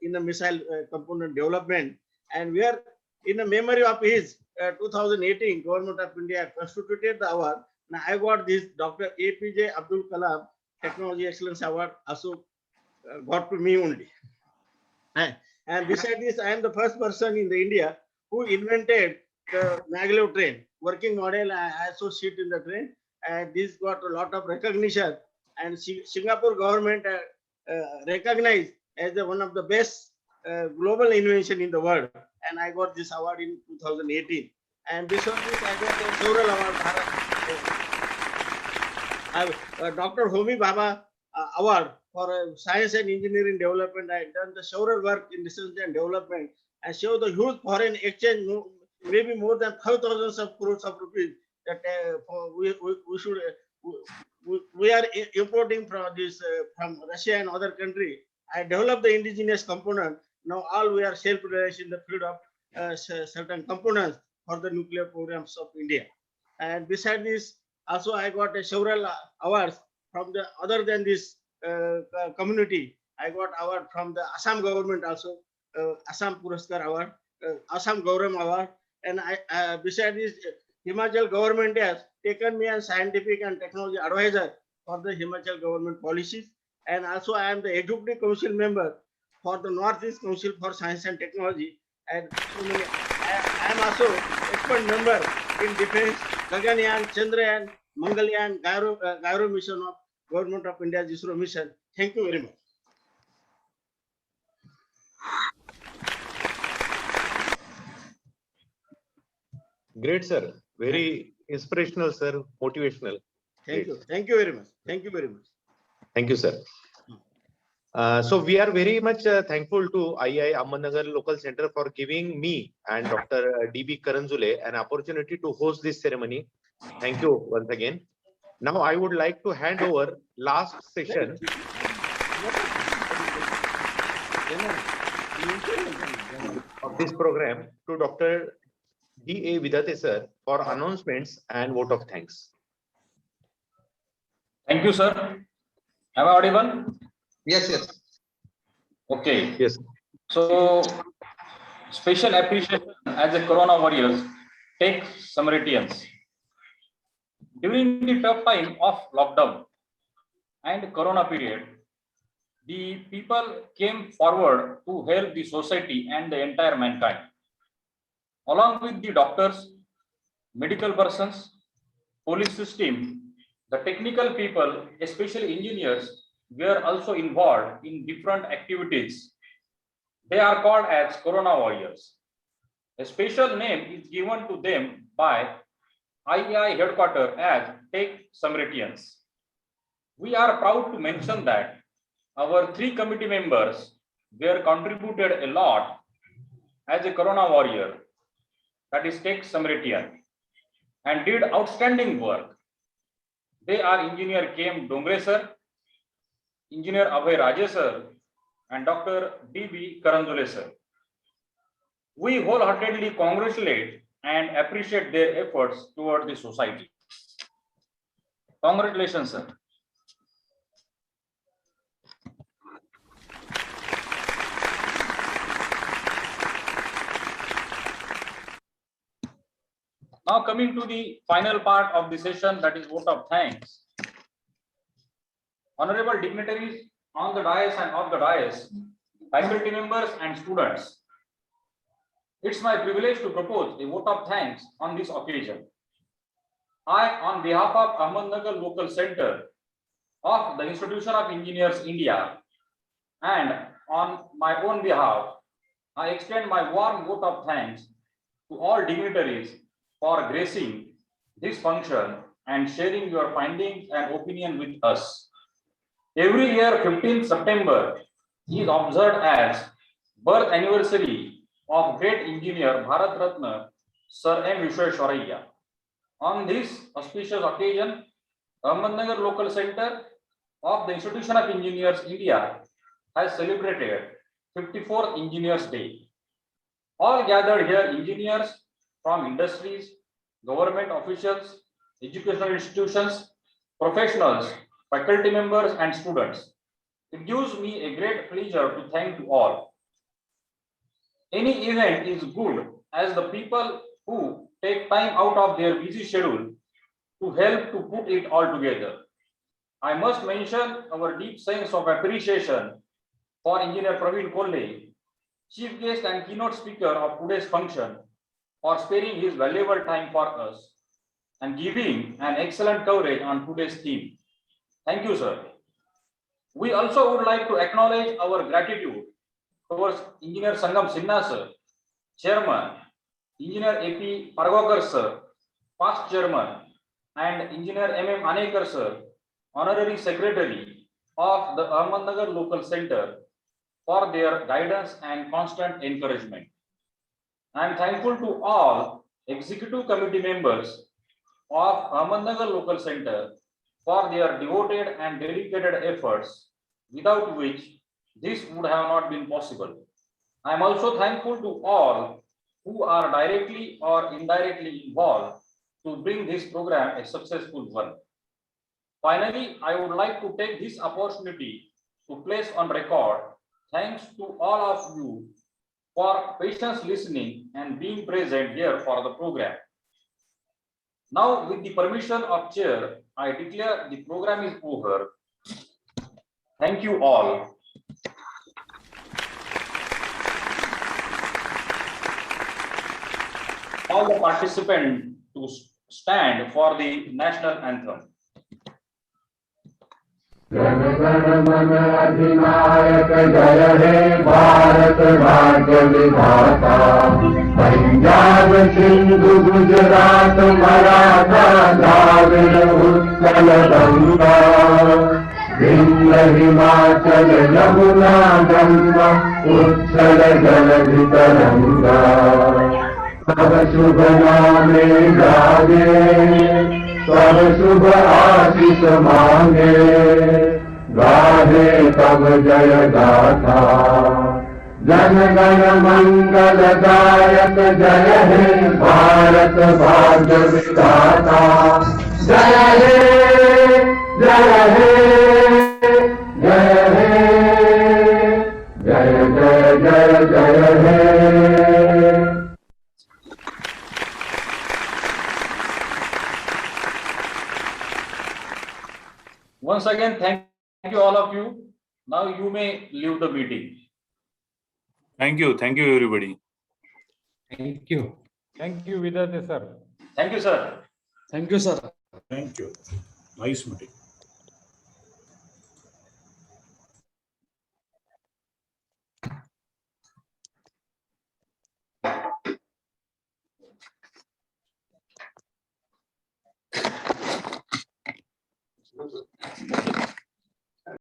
in the missile component development, and we are in the memory of his 2018 Government of India constituted the award. Now I got this Dr. APJ Abdul Kalam Technology Excellence Award also got to me only. And besides this, I am the first person in the India who invented the maglev train working model. I also sit in the train, and this got a lot of recognition. And Singapore government recognized as one of the best global invention in the world. And I got this award in 2018. And besides this, I got several awards. Dr. Homi Bhabha Award for science and engineering development. I done the several work in research and development and show the huge foreign exchange, maybe more than 5,000 of crores of rupees that we are importing from this from Russia and other country. I developed the indigenous component. Now all we are self-reliant in the field of certain components for the nuclear programs of India. And besides this, also I got several awards from the other than this community. I got award from the Assam government also, Assam Puraskar Award, Assam Gauram Award, and I besides this, Himachal government has taken me as scientific and technology advisor for the Himachal government policies, and also I am the executive council member for the Northeast Council for Science and Technology, and so many. I am also expert member in defense, Gaganyaan, Chandrayaan, Mangalyaan, Gyro mission of Government of India's ISRO mission. Thank you very much. Great, sir. Very inspirational, sir. Motivational. Thank you. Thank you very much. Thank you very much. Thank you, sir. So we are very much thankful to III Ahmednagar Local Center for giving me and Dr. DB Karanjule an opportunity to host this ceremony. Thank you once again. Now I would like to hand over last session of this program to Dr. D.A. Vidate sir for announcements and vote of thanks. Thank you, sir. Am I audible? Yes, yes. Okay. Yes. So, special appreciation as a Corona warriors, Tech Samaritans. During the tough time of lockdown and Corona period, the people came forward to help the society and the entire mankind. Along with the doctors, medical persons, police system, the technical people, especially engineers, were also involved in different activities. They are called as Corona warriors. A special name is given to them by III headquarters as Tech Samaritans. We are proud to mention that our 3 committee members were contributed a lot as a Corona warrior, that is Tech Samaritan, and did outstanding work. They are Engineer K.M. Dongre sir, Engineer Abhay Rajesh sir, and Dr. D.B. Karanjule sir. We wholeheartedly congratulate and appreciate their efforts toward the society. Congratulations, sir. Now coming to the final part of the session, that is vote of thanks. Honorable dignitaries on the dais and off the dais, faculty members and students. It's my privilege to propose a vote of thanks on this occasion. I, on behalf of Ahmednagar Local Center of the Institution of Engineers India, and on my own behalf, I extend my warm vote of thanks to all dignitaries for gracing this function and sharing your findings and opinion with us. Every year, 15th September is observed as birth anniversary of great engineer Bharat Ratna Sir M. Vishweshwaraya. On this auspicious occasion, Ahmednagar Local Center of the Institution of Engineers India has celebrated 54th Engineers Day. All gathered here engineers from industries, government officials, educational institutions, professionals, faculty members, and students. It gives me a great pleasure to thank you all. Any event is good as the people who take time out of their busy schedule to help to put it all together. I must mention our deep sense of appreciation for Engineer Praveen Kolle, chief guest and keynote speaker of today's function, for sparing his valuable time for us and giving an excellent coverage on today's theme. Thank you, sir. We also would like to acknowledge our gratitude towards Engineer Sangam Sinha, sir, Chairman, Engineer AP Pargokar, sir, past Chairman, and Engineer MM Anekar, sir, Honorary Secretary of the Ahmednagar Local Center, for their guidance and constant encouragement. I am thankful to all executive committee members of Ahmednagar Local Center for their devoted and dedicated efforts, without which this would have not been possible. I am also thankful to all who are directly or indirectly involved to bring this program a successful one. Finally, I would like to take this opportunity to place on record thanks to all of you for patience listening and being present here for the program. Now, with the permission of Chair, I declare the program is over. Thank you all. All the participants to stand for the national anthem. Jana Gana मन अधिनायक जय हे भारत भाग्य विधाता पंजाब सिंधु गुजरात मराठा द्राविड़ उत्कल गंगा विंध्य हिमाचल यमुना गंगा उच्छल जलधि तरंगा सब शुभ नामे गावे सब शुभ आशीष मांगे गाहे तब जय गाथा जन गण मंगल दायक जय हे भारत भाग्य विधाता जय हे जय हे जय हे जय जय जय जय हे। Once again, thank you all of you. Now you may leave the meeting. Thank you everybody. Thank you. Thank you, Vidya sir. Thank you, sir. Thank you, sir. Thank you. Nice meeting.